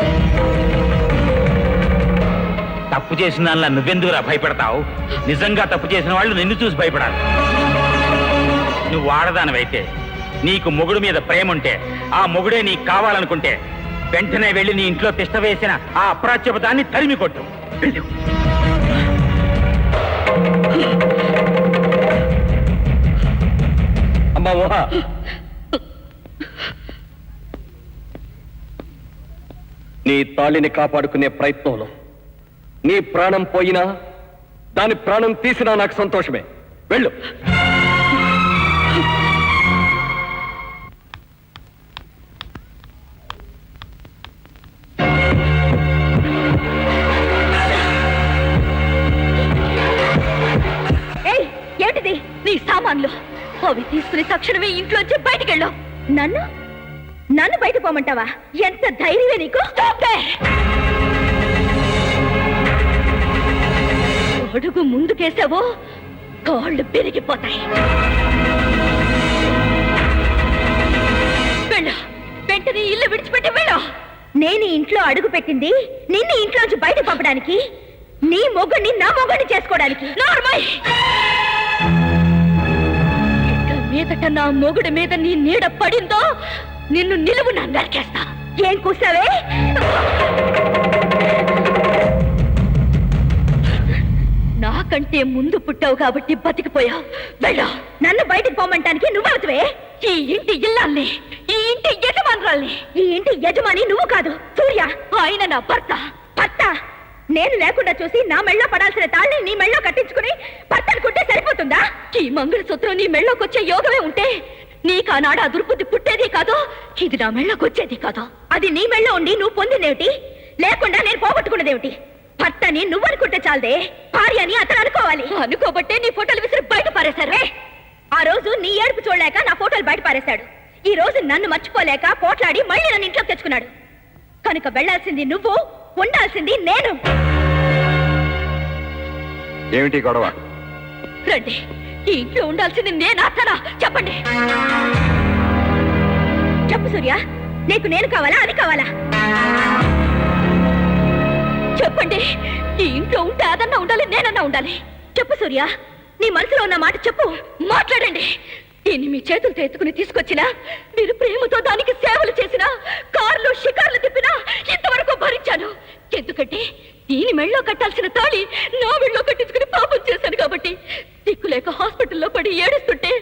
తప్పు చేసిన దానిలా నువ్వెందుకురా భయపడతావు? నిజంగా తప్పు చేసిన వాళ్ళు నిన్ను చూసి భయపడాలి. నువ్వు ఆడదానివైతే, నీకు మొగుడు మీద ప్రేమ ఉంటే, ఆ మొగుడే నీకు కావాలనుకుంటే వెంటనే వెళ్ళి నీ ఇంట్లో తిష్ట వేసిన ఆ అప్రాచ్యపదాన్ని తరిమి కొట్టు. వెళ్ళు. అమ్మా ఊహ, నీ తాళిని కాపాడుకునే ప్రయత్నంలో నీ ప్రాణం పోయినా, దాని ప్రాణం తీసినా నాకు సంతోషమే. వెళ్ళు. ఏమిటిది? నీ సామాన్లు అవి తీసుకుని తక్షణమే ఇంట్లోంచి బయటికెళ్ళు. నన్ను బయట పోమంటావా? ఎంత ధైర్యమే నీకు? అడుగు ముందుకేసావో కాళ్ళు పెరిగిపోతాయి. వెళ్ళు, వెంటనే ఇల్లు విడిచిపెట్టి వెళ్ళు. నేను ఇంట్లో అడుగు పెట్టింది నిన్ను ఇంట్లోంచి బయట పంపడానికి, నీ మొగుడిని నా మొగుడిని చేసుకోవడానికి. నార్మల్ మీదట నా మొగుడి మీద నీ నీడ పడిందో నిన్ను నిలువున నరికేస్తా. ఏం కూసావే? నాకంటే ముందు పుట్టావు కాబట్టి బతికిపోయావు. వెళ్ళు. నన్ను బయటికి పోమంటానికి నువ్వవుతువే. ఈ ఇంటి ఇల్లాల్ని, ఈ ఇంటి యజమానురాల్ని. ఈ ఇంటి యజమాని నువ్వు కాదు, సూర్య. ఆయన నా భర్త. భర్త నేను లేకుండా చూసి నా మెళ్ళో పడాల్సిన తాళ్ళని నీ మెళ్ళో కట్టించుకుని భర్త అనుకుంటే సరిపోతుందా? ఈ మంగళసూత్రం నీ మెళ్ళోకి వచ్చే యోగమే ఉంటే నీకు ఆనాడు ఆ దుర్బుద్ధి పుట్టేది కాదు, ఇది నా మెళ్ళకు వచ్చేది కాదు. అది నీ మెళ్ళ ఉండి నువ్వు పొందిందేమిటి, లేకుండా నేను పోగొట్టుకున్నదేమిటి? భర్తని నువ్వు అనుకుంటే చాలదే, భార్య అని అతను అనుకోవాలి. అనుకోబట్టే నీ ఫోటోలు విసిరి బయట పారేశారే. ఆ రోజు నీ ఏడుపు చూడలేక నా ఫోటోలు బయట పారేశాడు. ఈ రోజు నన్ను మర్చిపోలేక పోట్లాడి మళ్ళీ నన్ను ఇంట్లోకి తెచ్చుకున్నాడు. కనుక వెళ్లాల్సింది నువ్వు, ఉండాల్సింది నేను. ఏమిటి గొడవ? రండి, ఈ ఇంట్లో ఉండాల్సింది నేను అతనా చెప్పండి. చెప్పు సూర్య, నీకు నేను కావాలా అది కావాలా? చెప్పండి. ఈ ఇంట్లో ఉంటే అదన్నా ఉండాలి, నేనన్నా ఉండాలి. చెప్పు సూర్య, నీ మనసులో ఉన్న మాట చెప్పు, మాట్లాడండి. దీన్ని మీ చేతులతో ఎత్తుకుని తీసుకొచ్చినా, మీరు ప్రేమతో దానికి సేవలు చేసినా, కార్లు షికార్లు తిప్పినా ఇంతవరకు భరించాను. ఎందుకంటే దీని మెళ్ళో కట్టాల్సిన తాళి నా మెళ్ళో కట్టించుకుని పాపం చేశాను కాబట్టి. దిక్కులేక హాస్పిటల్లో పడి ఏడుస్తుంటే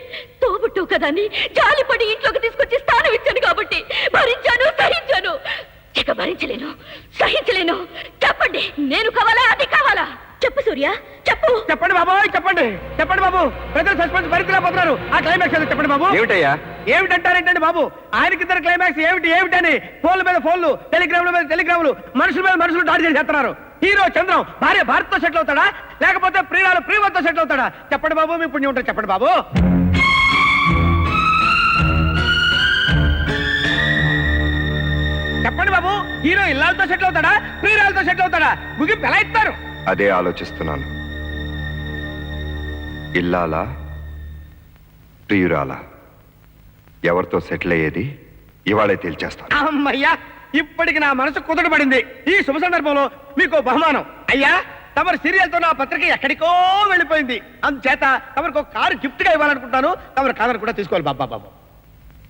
తోబుట్టు కదా అని జాలిపడి ఇంట్లోకి తీసుకొచ్చి స్థానం ఇచ్చాను కాబట్టి భరించాను, సహించాను. ఇక భరించలేను, సహించలేను. చెప్పండి, నేను కావాలా అది కావాలా? చెప్పు సూర్య, చెప్పు. చెప్పండి బాబు, చెప్పండి చెప్పండి బాబు. ప్రజలు సస్పెన్స్ భరించలేకపోతున్నారు. ఆ క్లైమాక్స్ ఏదో చెప్పండి బాబు. ఏమిటయ్యా? ఏమిటంటారేంటండి బాబు? ఆయనకిద్దరు క్లైమాక్స్ ఏమిటని ఫోన్ల మీద ఫోన్లు, టెలిగ్రాముల మీద టెలిగ్రాములు, మనుషుల మీద మనుషులు దాడి చేసేస్తున్నారు. హీరో చంద్రం భార్య భారత్తో సెటిల్ అవుతాడా, లేకపోతే ప్రియురాలు ప్రియవతో సెటిల్ అవుతాడా? చెప్పండి బాబు, మీ పుణ్యం ఉంటుంది చెప్పండి బాబు. చెప్పండి బాబు, హీరో ఇల్లాలతో సెటిల్ అవుతాడా, ప్రియురాలతో సెటిల్ అవుతాడా? ముగింపు ఎలా ఇస్తారు? అదే ఆలోచిస్తున్నాను. ఇల్లాలా ప్రియురాలా, ఎవరితో సెటిల్ అయ్యేది ఇవాళే తేల్చేస్తాను. అమ్మయ్యా, ఇప్పటికి నా మనసు కుదరబడింది. ఈ శుభ సందర్భంలో మీకు బహుమానం. అయ్యా, తమరి సీరియల్ తో నా పత్రిక ఎక్కడికో వెళ్ళిపోయింది. అందుచేత తమరికి ఒక కారు గిఫ్ట్ గా ఇవ్వాలనుకుంటాను. తమరు కాదని కూడా తీసుకోవాలి బాబా బాబు.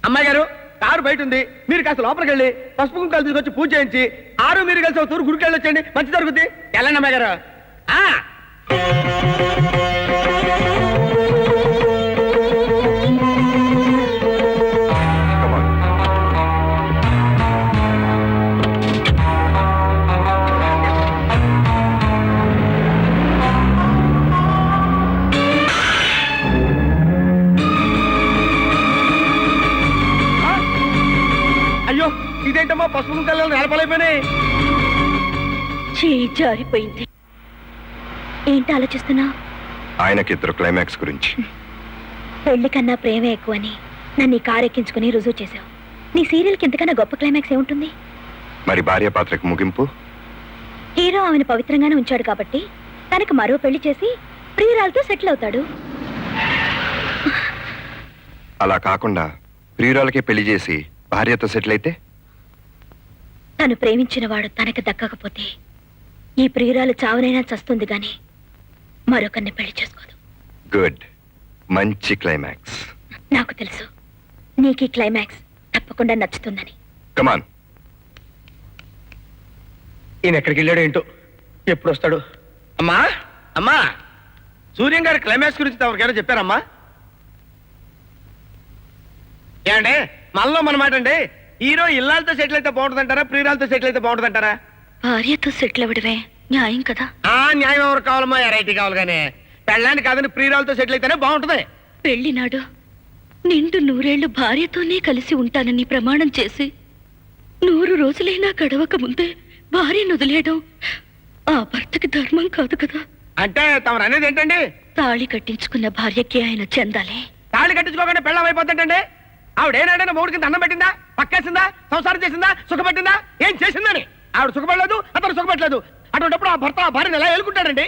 అమ్మాయి గారు, కారు బయట ఉంది, మీరు కాస్త లోపలికి వెళ్ళి పసుపు కుంకాలు తీసుకొచ్చి పూజ చేయించి 6 మీరు కలిసి తూరు గుడికి వెళ్ళి వచ్చేయండి, మంచి జరుగుతుంది. వెళ్ళండి అమ్మాయి గారు. Come on. అయ్యో, ఇదేంటమ్మా పసుపు కుంకాలు నేలపాలైపోయినాయి. చేయి జారిపోయింది. ఏంటి ఆలోచిస్తున్నా? ఆయనకిద్దరు క్లైమాక్స్ గురించి. పెళ్లి కన్నా ప్రేమే ఎక్కువని నన్ను ఈ కారు ఎక్కించుకుని రుజువు చేశావు. నీ సీరియల్కి ఇంతకన్నా గొప్ప క్లైమాక్స్ ఏముంటుంది? మరి భార్య పాత్రకు ముగింపు? హీరో ఆమెను పవిత్రంగానే ఉంచాడు కాబట్టి తనకు మరో పెళ్లి చేసి ప్రియురాలతో సెటిల్ అవుతాడు. అలా కాకుండా ప్రియురాలకే పెళ్లి చేసి భార్యతో సెటిల్ అయితే? తను ప్రేమించిన వాడు తనకు దక్కకపోతే ఈ ప్రియురాలు చావునైనా చస్తుంది గాని మరొకరిని పెళ్లి చేసుకోదు. గుడ్, మంచి క్లైమాక్స్. నాకు తెలుసు నీకు ఈ క్లైమాక్స్ తప్పకుండా నచ్చుతుందని. కమాన్. ఈయన ఎక్కడికి వెళ్ళాడు ఏంటో, ఎప్పుడు వస్తాడు? అమ్మా అమ్మా, సూర్యం గారి క్లైమాక్స్ గురించి తమరికైనా చెప్పారమ్మా? ఏమండి, మనలో మన మాట అండి, హీరో ఇల్లాలతో సెటిల్ అయితే బాగుంటుందంటారా, ప్రియురాలతో సెటిల్ అయితే బాగుంటుందంటారా? భార్యతో సెటిల్ అవ్వడమే న్యాయం కదా. న్యాయం ఎవరు కావాలమ్మా, ఎరైటీ కావాలి కానీ పెళ్ళాన్ని కాదని ప్రియురాలతో సెటిల్ అయితేనే బాగుంటుంది. పెళ్లినాడు నిండు 100 ఏళ్లు భార్యతోనే కలిసి ఉంటానని ప్రమాణం చేసి 100 రోజులైనా గడవక ముందే భార్యను వదిలేయడం ఆ భర్తకి ధర్మం కాదు కదా. అంటే తమరు అనేది ఏంటండి? తాళి కట్టించుకున్న భార్యకి ఆయన చెందాలి. తాళి కట్టించుకోకుండా పెళ్ళం అయిపోతుంటండి. ఆవిడ ఏనాడైనా మూడు కింద అన్నం పెట్టిందా, పక్కేసిందా, సంసారం చేసిందా, సుఖపెట్టిందా? ఏం చేసిందని? ఆవిడ సుఖపడలేదు, అతను సుఖపెట్టలేదు. అటువంటిప్పుడు ఆ భర్త ఆ భార్యను ఎలా ఎలుకుంటాడండి?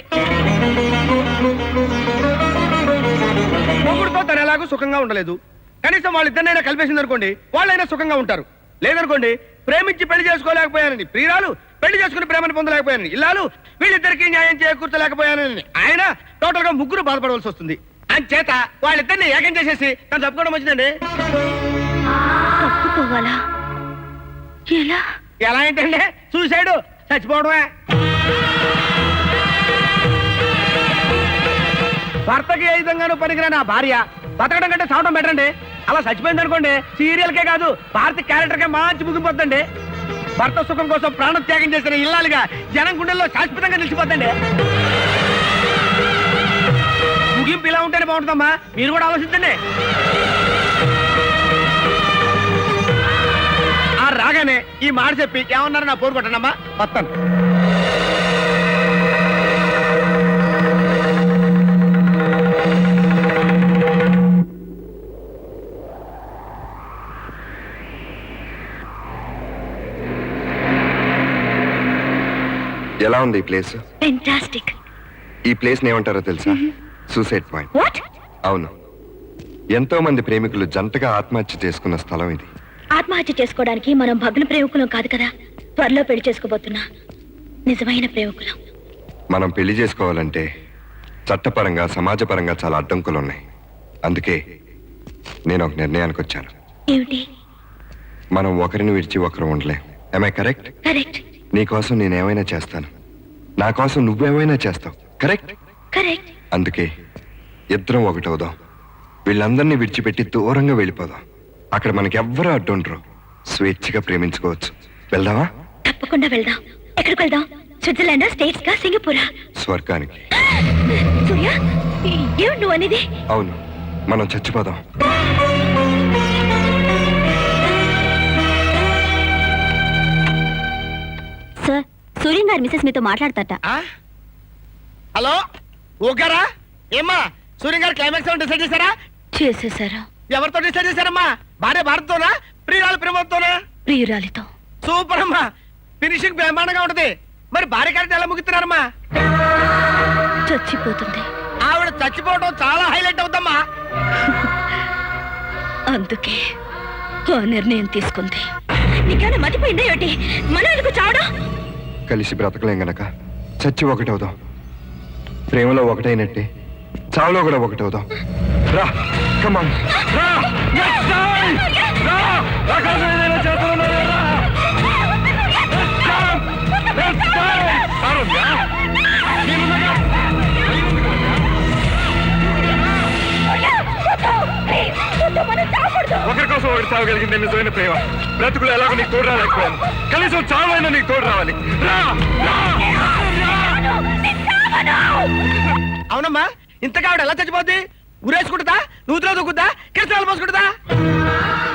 మొగుడుతో తను ఎలాగూ సుఖంగా ఉండలేదు. కనీసం వాళ్ళిద్దరినైనా కలిపేసింది అనుకోండి, వాళ్ళైనా సుఖంగా ఉంటారు. లేదనుకోండి, ప్రేమించి పెళ్లి చేసుకోలేకపోయానని ప్రియురాలు, పెళ్లి చేసుకుని ప్రేమను పొందలేకపోయానని ఇల్లాలు, వీళ్ళిద్దరికీ న్యాయం చేకూర్చలేకపోయానని ఆయన, టోటల్ గా ముగ్గురు బాధపడవలసి వస్తుంది. అంచేత వాళ్ళిద్దరిని ఏకం చేసేసి తను తప్పుకోవడం మంచిదండి. తప్పుకోవాలా? ఎలా? ఎలా ఏంటంటే సూసైడ్, చచ్చిపోవడమే. భర్తకి ఏ విధంగానూ పనికిరాని ఆ భార్య బతకడం కంటే చావడం బెటర్ అండి. అలా చచ్చిపోయింది అనుకోండి, సీరియల్కే కాదు భారత క్యారెక్టర్కే మంచి ముగిపోద్దండి. భర్త సుఖం కోసం ప్రాణ త్యాగం చేసిన ఇల్లాలుగా జనం గుండెల్లో శాశ్వతంగా నిలిచిపోద్దండి. ముగింపు ఇలా ఉంటేనే బాగుంటుందమ్మా, మీరు కూడా ఆలోచించండి. ఈ మాట చెప్పి ఏమన్నారు నా పోరు కొట్టండి అమ్మా వస్తాను. ఎలా ఉంది ఈ ప్లేస్? ఫెంటాస్టిక్. ఈ ప్లేస్ ఏమంటారో తెలుసా? Suicide point. వాట్? అవును, ఎంతో మంది ప్రేమికులు జంటగా ఆత్మహత్య చేసుకున్న స్థలం ఇది. ఆత్మహత్య చేసుకోవడానికి మనం భగ్న ప్రేమికులం కాదు కదా, త్వరలో పెళ్లి చేసుకోబోతున్నా నిజమైన ప్రేమికులం. మనం పెళ్లి చేసుకోవాలంటే చట్టపరంగా సమాజపరంగా చాలా అడ్డంకులు ఉన్నాయి. అందుకే నేను ఒక నిర్ణయానికి వచ్చాను. ఏమిటి? మనం ఒకరిని విడిచి ఒకరు ఉండలేం. I correct? కరెక్ట్. నీకోసం నేనేమైనా చేస్తాను, నా కోసం నువ్వేమైనా చేస్తావు. కరెక్ట్? కరెక్ట్. అందుకే ఇద్దరం ఒకటవుదాం. వీళ్ళందరినీ విడిచిపెట్టి దూరంగా వెళ్ళిపోదాం. అక్కడ మనకి ఎవ్వరూ అడ్డుండరు. స్వేచ్ఛగా ప్రేమించుకోవచ్చు. వెళ్దామా? తప్పకుండా వెళ్దాం. ఎక్కడికి వెళ్దాం? స్విట్జర్లాండ్, స్టేట్స్ కా, సింగపూరా? స్వర్గానికి. సూర్య, ఏమిటి నువ్వు అనేది? అవును, మనం చచ్చిపోదాం. సార్, సూర్యం గారు మిసెస్ మీతో మాట్లాడతాట. హలో ఓకేరా? ఏమ్మా సూర్య గారు క్లైమాక్స్ డిసైడ్ చేశారా? చేసేసారా? ఎవరితో డిసైడ్ చేశారమ్మా? భార్య భారత్తోనా, ప్రియురాలు ప్రేమతోనా? ప్రియురాలితో. సూపర్ అమ్మా, ఫినిషింగ్ బ్రహ్మాండంగా ఉంటది. మరి భార్య క్యారెక్టర్ ఎలా ముగిస్తున్నారమ్మా? చచ్చిపోతుంది. ఆవిడ చచ్చిపోవడం చాలా హైలైట్ అవుతామ్మా. అందుకే ఆ నిర్ణయం తీసుకుంది. నీకేమైనా మతిపోయిందా ఏమిటి? మనకు చావడం. కలిసి బ్రతకలేం గనక చచ్చి ఒకటవుదాం. ప్రేమలో ఒకటైనట్టే చావులో కూడా ఒకటవుదాం. రా, కమాన్, రా. ఒకరి కోసం ఒకటి చావగలిగింది నిజమైన ప్రేమ. బ్రతుకులు ఎలాగో నీకు తోడు రాలేకపోయాను, కనీసం చావైనా నీకు తోడు రావాలి. అవునమ్మా, ఇంతగా ఆవిడ ఎలా చచ్చిపోద్ది? ఉరేసుకుంటుందా, నూతిలో దూకుద్దా, కిరసాలు పోసుకుంటుందా?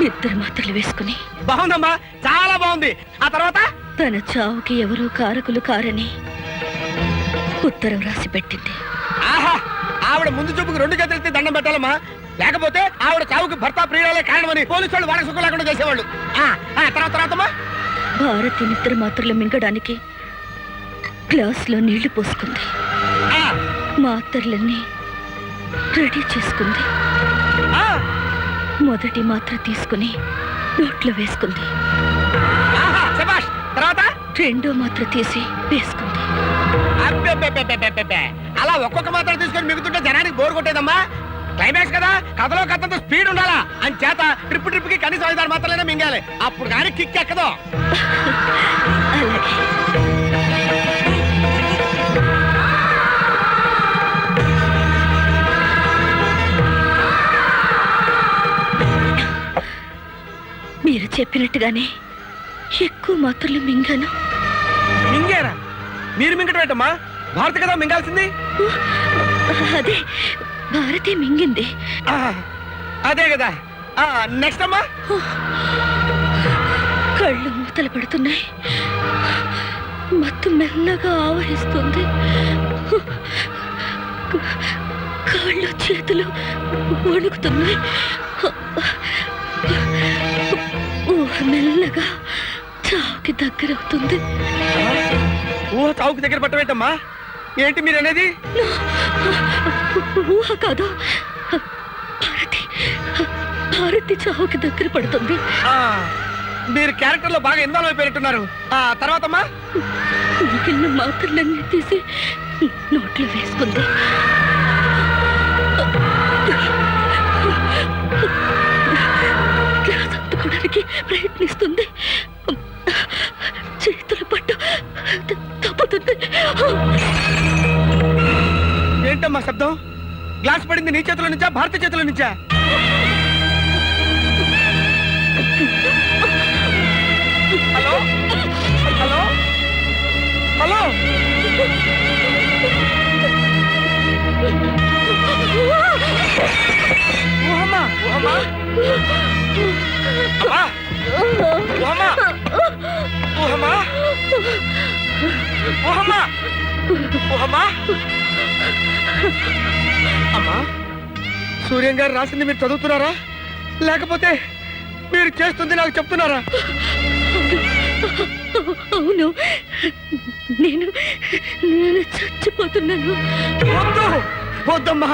ఇద్దరు మాత్రలు వేసుకుని. బాగుందమ్మా, చాలా బాగుంది. ఆ తర్వాత తన చావుకి ఎవరూ కారకులు కారని ఉత్తరం రాసి పెట్టింది. ఆహా, ఆవిడ ముందు చూపుకి 2 చేతులెత్తి దండం పెట్టాలమ్మా. లేకపోతే ఆవిడ చావుకి భర్త ప్రియురాలే కారణమని పోలీసు వాళ్ళు వాళ్ళకి సుఖం లేకుండా చేసేవాళ్ళు. తర్వాతమ్మా భారతి నిద్ర మాత్రలు మింగడానికి గ్లాసులో నీళ్లు పోసుకుంది. మాత్రలన్నీ రెడీ చేసుకుంది. మొదటి మాత్ర తీసుకుని నోట్లో వేసుకుంది. శభాష్. తర్వాత రెండో మాత్ర తీసి వేసుకుంది. అలా ఒక్కొక్క మాత్రం తీసుకొని మిగుతుంటే జనానికి బోర్ కొట్టేదమ్మా. క్లైమాక్స్ కదా, కథలో కథంతో స్పీడ్ ఉండాలా. అని చేత ట్రిప్ కి కనీసం 5-6 మాత్రలైనా మింగాలి. అప్పుడు కానీ కిక్ ఎక్కదో. అలాగే. మీరు చెప్పినట్టుగానే ఎక్కువ మాత్రలు మింగాను. మింగారా? మీరు మింగటం ఏంటమ్మా? భారత కదా మింగాల్సింది. అదే భారతి మింగింది. అదే కదా. నెక్స్ట్ అమ్మా. కళ్ళు మూతలు పడుతున్నాయి. మత్తు మెల్లగా ఆవహిస్తుంది. కాళ్ళు చేతులు వణుకుతున్నాయి. ఊహ మెల్లగా చావుకి దగ్గరవుతుంది. ఊహ చావుకి దగ్గర పట్టవేంటమ్మా? ఏంటి మీరు అనేది? ఊహ కాదు, భారతి భారతి చావుకి దగ్గర పడుతుంది. మీరు క్యారెక్టర్ లో బాగా ఇన్వాల్వ్ అయిపోయినట్టున్నారు. తర్వాతమ్మా మిగిలిన మాత్రలన్నీ తీసి నోట్లో వేసుకుంది. గ్లాస్ అందుకోవడానికి ప్రయత్నిస్తుంది. చేతులు పట్టు తప్పుతుంది. ఏంటమ్మా శబ్దం? గ్లాస్ పడింది నీ చేతిలో నుంచా, భారత చేతిలో నుంచా? Hello hello hello. ఊహమ్మా, ఊహమ్మా, ఊహమ్మా. ఊహమ్మా ఊహమ్మా అమ్మా సూర్యం గారు రాసింది మీరు చదువుతున్నారా లేకపోతే మీరు చేస్తుంది నాకు చెప్తున్నారా? అవును, నేను చచ్చిపోతున్నాను. వద్దు వద్దమ్మా,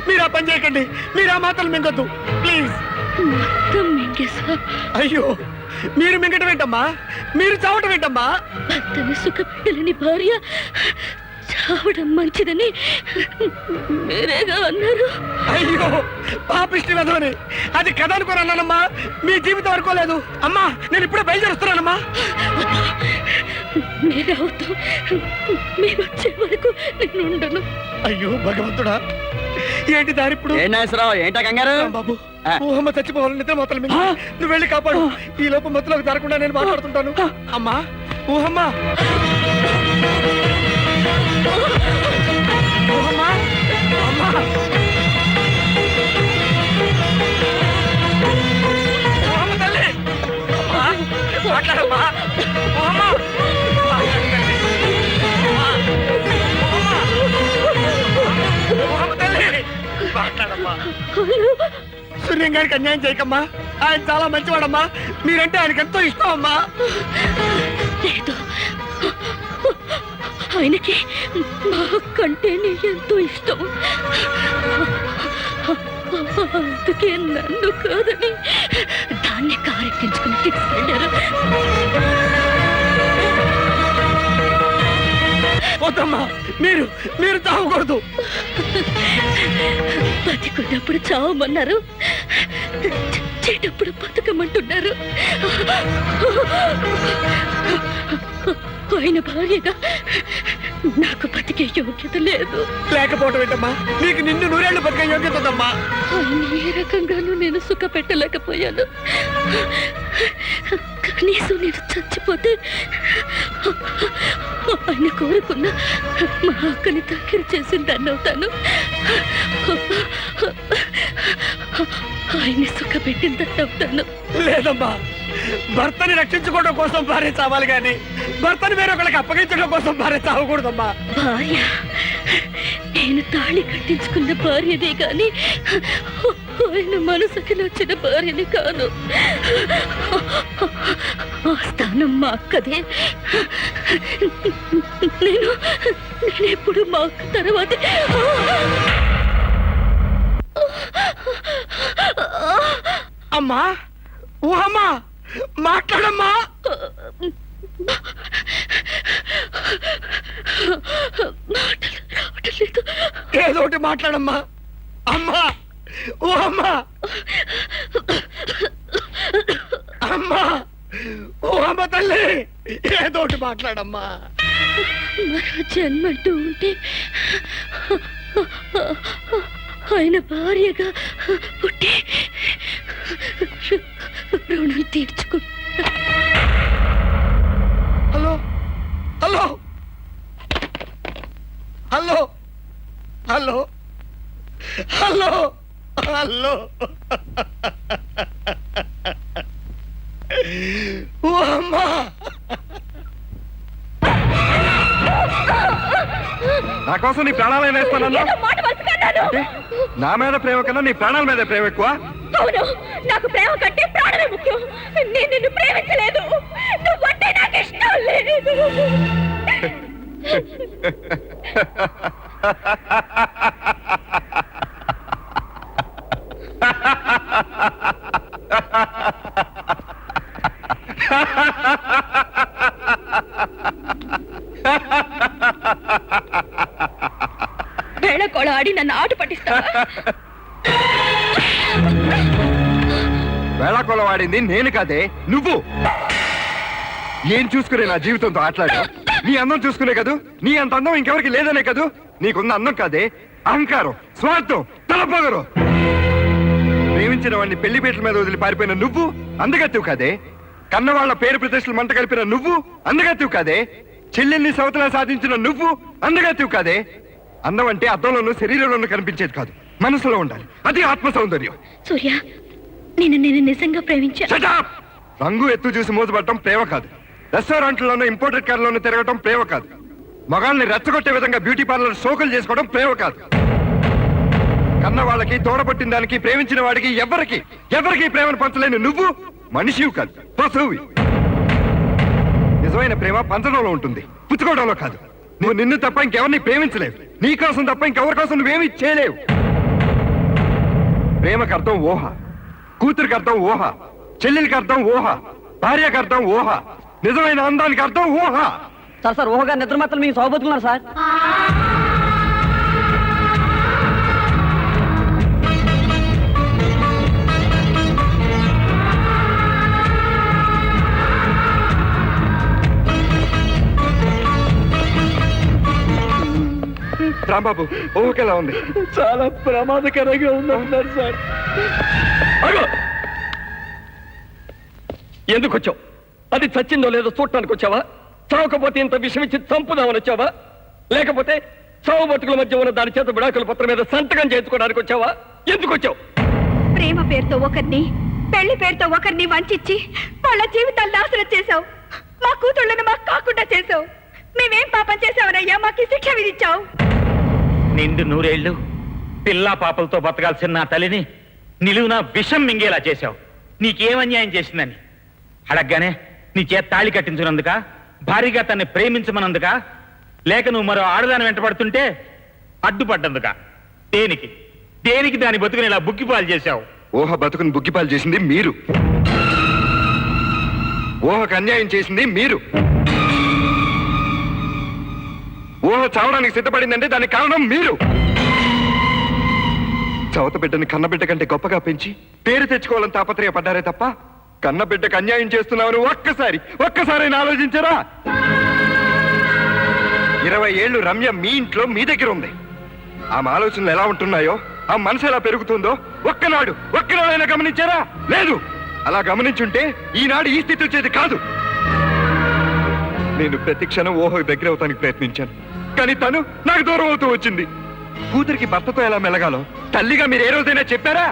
మీరు ఆ పని చేయకండి, మీరు ఆ మాటలు మింగొద్దు ప్లీజ్. మొత్తం మింగేసా. అయ్యో, మీరు మింగటం ఏంటమ్మా, మీరు చావటం ఏంటమ్మా? భర్తను సుఖపెట్టలేని భార్య చావడం మంచిదని మీరేగా అన్నారు. అయ్యో పాపిష్టి వెధవని, అది కథ అనుకోని అన్నానమ్మా, మీ జీవితం అనుకోలేదు. అమ్మా నేను ఇప్పుడే బయలుదేరుస్తున్నానమ్మా. మీరవుతూ మీరు వచ్చే వరకు నేను ఉండను. అయ్యో భగవంతుడా, ఏంటి దారి ఇప్పుడు? ఏంటా కంగారు? బాబు ఊహమ్మ చచ్చిపోవాలి, నిద్ర మొత్తం నువ్వు వెళ్ళి కాపాడు. ఈ లోపు మొత్తంలోకి జరగకుండా నేను మాట్లాడుతుంటాను. అమ్మా ఊహమ్మ, ఊహమ్మ, అమ్మా ఊహమ్మ తల్లి, అమ్మా మాట్లాడమ్మా. ఊహమ్మ మాట్లాడు తల్లి. ఊహమ్మ తల్లి మాట్లాడమ్మా. సూర్యం గారికి అన్యాయం చేయకమ్మా, ఆయన చాలా మంచివాడమ్మా, మీరంటే ఆయనకి ఎంతో ఇష్టం అమ్మా. లేదు, ఆయనకి మా కంటేనే ఎంతో ఇష్టం. అందుకే నన్ను కాదని దాన్ని కారెక్కించుకుని తీసుకెళ్ళారు. వద్దమ్మా, మీరు మీరు తాగకూడదు. బతికున్నప్పుడు చావమన్నారు, చచ్చేటప్పుడు బతకమంటున్నారు. ఆయన భార్యగా నాకు బతికే యోగ్యత లేదు. లేకపోవటం ఏంటమ్మా, నీకు నిన్ను నూరేళ్లు బతికే యోగ్యత ఉందమ్మా. ఆయన ఏ రకంగానూ నేను సుఖ పెట్టలేకపోయాను. కనీసం నేను చచ్చిపోతే ఆయన కోరుకున్న మా అక్కని దగ్గర చేసిందాన్ని అవుతాను. ఆయన్ని సుఖ పెట్టిందని అవుతాను. లేదమ్మా, భర్తని రక్షించుకోవడం కోసం భార్య చావాలి గాని భర్తని వేరొకరికి అప్పగించడం కోసం భార్య చావకూడదమ్మా. భార్య, నేను తాళి కట్టించుకున్న భార్యనే కాని ఆయన మనసుకి నచ్చిన భార్యని కాదు. ఆ స్థానం మా అక్కదే. నేను ఎప్పుడు మా అక్క తర్వాతే. అమ్మా ఊహమ్మా మాట్లాడమ్మా. మాటలు రావటం లేదు. ఏదో ఒకటి మాట్లాడమ్మా. అమ్మా ఊహమ్మా, అమ్మా ఊహమ్మ తల్లి, ఏదో ఒకటి మాట్లాడమ్మా. మరో జన్మంటూ ఉంటే ఆయన భార్యగా పుట్టి రుణం తీర్చుకుంటా. Hello hello hello hello hello hello ఓ అమ్మా, నా కోసం నీ ప్రాణాలైనా వేస్తానన్నా? మాట మర్చిపోయాను. అంటే నా మీద ప్రేమ కన్నా నీ ప్రాణాల మీద ప్రేమ ఎక్కువ? అవును, నాకు ప్రేమ కంటే ప్రాణమే ముఖ్యం. నేను నిన్ను ప్రేమించలేదు, నువ్వంటే నాకు ఇష్టం లేదు. వేళకోళ ఆడి నన్ను ఆట పట్టిస్తావా? వేళాకోళం వాడింది నేను కాదే, నువ్వు. ఏం చూసుకునే నా జీవితంతో ఆటలాడు? నీ అందం చూసుకునే కదూ, నీ అంత అందం ఇంకెవరికి లేదనే కదూ. నీకున్న అందం కాదే అహంకారం, స్వార్థం, తలపొగరు. ప్రేమించిన వాడిని పెళ్లి పీటల మీద వదిలి పారిపోయిన నువ్వు అందగత్తివి కాదే. కన్నవాళ్ల పేరు ప్రతిష్టలు మంట కలిపిన నువ్వు అందగత్తివి కాదే. చెల్లెల్ని సవతలా సాధించిన నువ్వు అందగత్తివి కాదే. అందం అంటే అద్దంలోనూ శరీరంలోనూ కనిపించేది కాదు, మనసులో ఉండాలి. అది ఆత్మ సౌందర్యం. సూర్య, నేను నిజంగా ప్రేమించా. Shut up! రంగు ఎత్తు చూసి మోసపడటం ప్రేమ కాదు. రెస్టారెంట్లోనూ ఇంపోర్టెడ్ కార్లోనూ తిరగటం ప్రేమ కాదు. మగాళ్ళని రెచ్చగొట్టే విధంగా బ్యూటీ పార్లర్ షోకులు చేసుకోవడం ప్రేమ కాదు. కన్న వాళ్ళకి తోడబట్టిన దానికి ప్రేమించిన వాడికి ఎవరికి ప్రేమను పంచలేని నువ్వు మనిషివి కాదు, పశువువి. నిజమైన ప్రేమ పంచడంలో ఉంటుంది, పుచ్చుకోవడంలో కాదు. నువ్వు నిన్ను తప్ప ఇంకెవరిని ప్రేమించలేవు. నీ కోసం తప్ప ఇంకెవరి కోసం నువ్వేమీ చేయలేవు. ప్రేమకు అర్థం ఊహ, కూతురికి అర్థం ఊహ, చెల్లెలికి అర్థం ఊహ, భార్యకు అర్థం ఊహ, నిజమైన అందానికి అర్థం ఊహ. సార్ ఊహగా నిద్ర మాత్రం మీకు సౌబోతున్నారు సార్. రాంబాబు ఊహకెలా ఉంది? చాలా ప్రమాదకరంగా ఉందంటున్నారు సార్. ఎందుకు వచ్చావు? అది చచ్చిందో లేదో చూడటానికి వచ్చావా? చావకపోతే ఇంత విషయం ఇచ్చి చంపుదామని వచ్చావా? లేకపోతే చావు బతుకుల మధ్య ఉన్న దాని చేత విడాకుల పత్రం మీద సంతకం చేయించుకోవడానికి వచ్చావా? ఎందుకు వచ్చావు? ప్రేమ పేరుతో ఒకరిని, పెళ్లి పేరుతో ఒకరిని వంచిచ్చి వాళ్ళ జీవితాలు నాశనం చేశావు. మా కూతుళ్ళను మాకు కాకుండా చేశావు. మేమేం పాపం చేశావనయ్యా మాకు ఈ శిక్ష విధించావు? నిండు నూరేళ్లు పిల్లా పాపలతో బతకాల్సిన నా తల్లిని నిలువున విషం మింగేలా చేశావు. నీకేం అన్యాయం చేసిందని అడగగానే నీ చేత తాళి కట్టించినందుక, భారీగా తన్ని ప్రేమించమన్నందుక, లేక నువ్వు మరో ఆడదాని వెంటబడుతుంటే అడ్డుపడ్డందుక? దేనికి దాని బతుకుని ఇలా బుక్కిపాలు చేశావు? ఊహ బతుకుని బుగ్గిపాలు చేసింది మీరు. ఊహకు అన్యాయం చేసింది మీరు. ఊహ చావడానికి సిద్ధపడిందంటే దానికి కారణం మీరు. చవత బిడ్డని కన్నబిడ్డ కంటే గొప్పగా పెంచి పేరు తెచ్చుకోవాలని తాపత్రయపడ్డారే తప్ప కన్నబిడ్డకు అన్యాయం చేస్తున్నామని ఒక్కసారి ఆలోచించారా? 20 ఏళ్ళు రమ్య మీ ఇంట్లో మీ దగ్గర ఉంది. ఆమె ఆలోచనలు ఎలా ఉంటున్నాయో, ఆ మనసు ఎలా పెరుగుతుందో ఒక్కనాడైనా గమనించారా? లేదు. అలా గమనించుంటే ఈనాడు ఈ స్థితి వచ్చేది కాదు. నేను ప్రతి క్షణం ఊహ దగ్గర అవటానికి ప్రయత్నించాను, కానీ తను నాకు దూరం అవుతూ వచ్చింది. కూతురికి భర్తతో ఎలా మెలగాలో తల్లిగా మీరు ఏ రోజైనా చెప్పారా?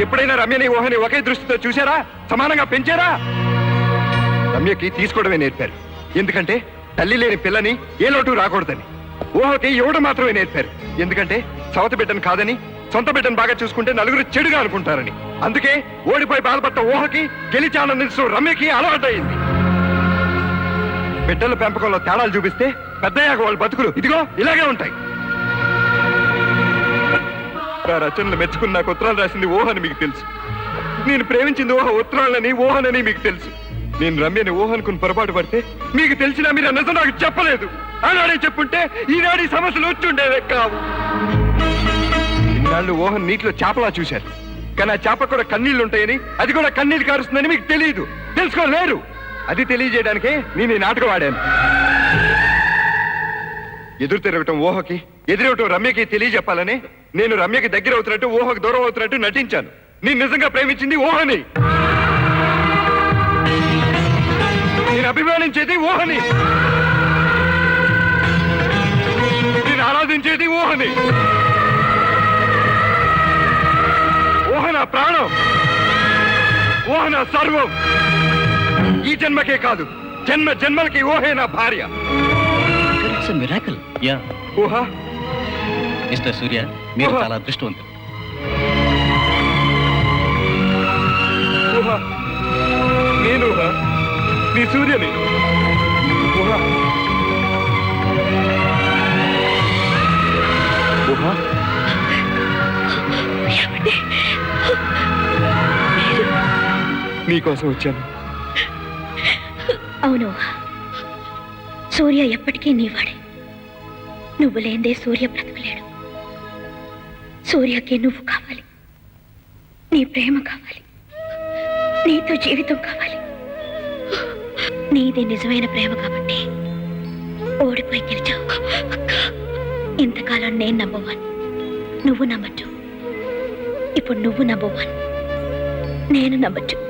ఎప్పుడైనా రమ్యని ఊహని ఒకే దృష్టితో చూశారా? సమానంగా పెంచారా? రమ్యకి తీసుకోవడమే నేర్పారు. ఎందుకంటే తల్లి లేని పిల్లని ఏ లోటు రాకూడదని. ఊహకి ఇవ్వడం మాత్రమే నేర్పారు. ఎందుకంటే సవత బిడ్డను కాదని, సొంత బిడ్డను బాగా చూసుకుంటే నలుగురు చెడుగా అనుకుంటారని. అందుకే ఓడిపోయి బాధపడ్డ ఊహకి గెలిచి ఆనందించడం రమ్యకి అలవాటయింది. బిడ్డల పెంపకంలో తేడాలు చూపిస్తే పెద్దయ్యాక వాళ్ళ బతుకులు ఇదిగో ఇలాగే ఉంటాయి. నా రచనలు మెచ్చుకుని నాకు ఉత్తరాలు రాసింది ఊహని మీకు తెలుసు. నేను ప్రేమించింది ఉత్తరాలని ఊహనని మీకు తెలుసు. నేను రమ్యని ఊహనుకుని పొరపాటు పడితే మీకు తెలిసినా మీరు అన్నది నాకు చెప్పలేదు. ఆనాడే చెప్పుంటే ఈనాడు ఈ సమస్యలు వచ్చి ఉండేవే కావు. ఇన్నాళ్ళు ఊహను నీటిలో చేపలా చూశారు, కానీ ఆ చేప కూడా కన్నీళ్లు ఉంటాయని, అది కూడా కన్నీళ్లు కారుస్తుందని మీకు తెలియదు, తెలుసుకోలేరు. అది తెలియజేయడానికే నేను ఈ నాటకం ఆడాను. ఎదురు తిరగటం ఊహకి, ఎదురవటం రమ్యకి తెలియజెప్పాలని నేను రమ్యకి దగ్గర అవుతున్నట్టు, ఊహకు దూరం అవుతున్నట్టు నటించాను. నేను నిజంగా ప్రేమించింది ఊహని, నేను అభిమానించేది ఊహని, నేను ఆరాధించేది ఊహని. ఊహ నా ప్రాణం, ఊహ నా సర్వం. ఈ జన్మకే కాదు, జన్మలకి ఊహే నా భార్య. మిరాకల్. ఊహ, మిస్టర్ సూర్య, మీరు చాలా అదృష్టవంతులు. ఊహ, నేను ఊహ, నీ సూర్యని. ఊహ, ఊహ, నీకోసం వచ్చాను. అవును, సూర్య ఎప్పటికీ నీవాడే. నువ్వు లేందే సూర్య బ్రతకలేడు. సూర్యకి నువ్వు కావాలి, నీ ప్రేమ కావాలి, నీతో జీవితం కావాలి. నీది నిజమైన ప్రేమ కాబట్టి ఓడిపోయి గెలిచావు. ఇంతకాలం నేను నంబర్ 1, నువ్వు నంబర్ 2. ఇప్పుడు నువ్వు నంబర్ 1, నేను నంబర్ 2.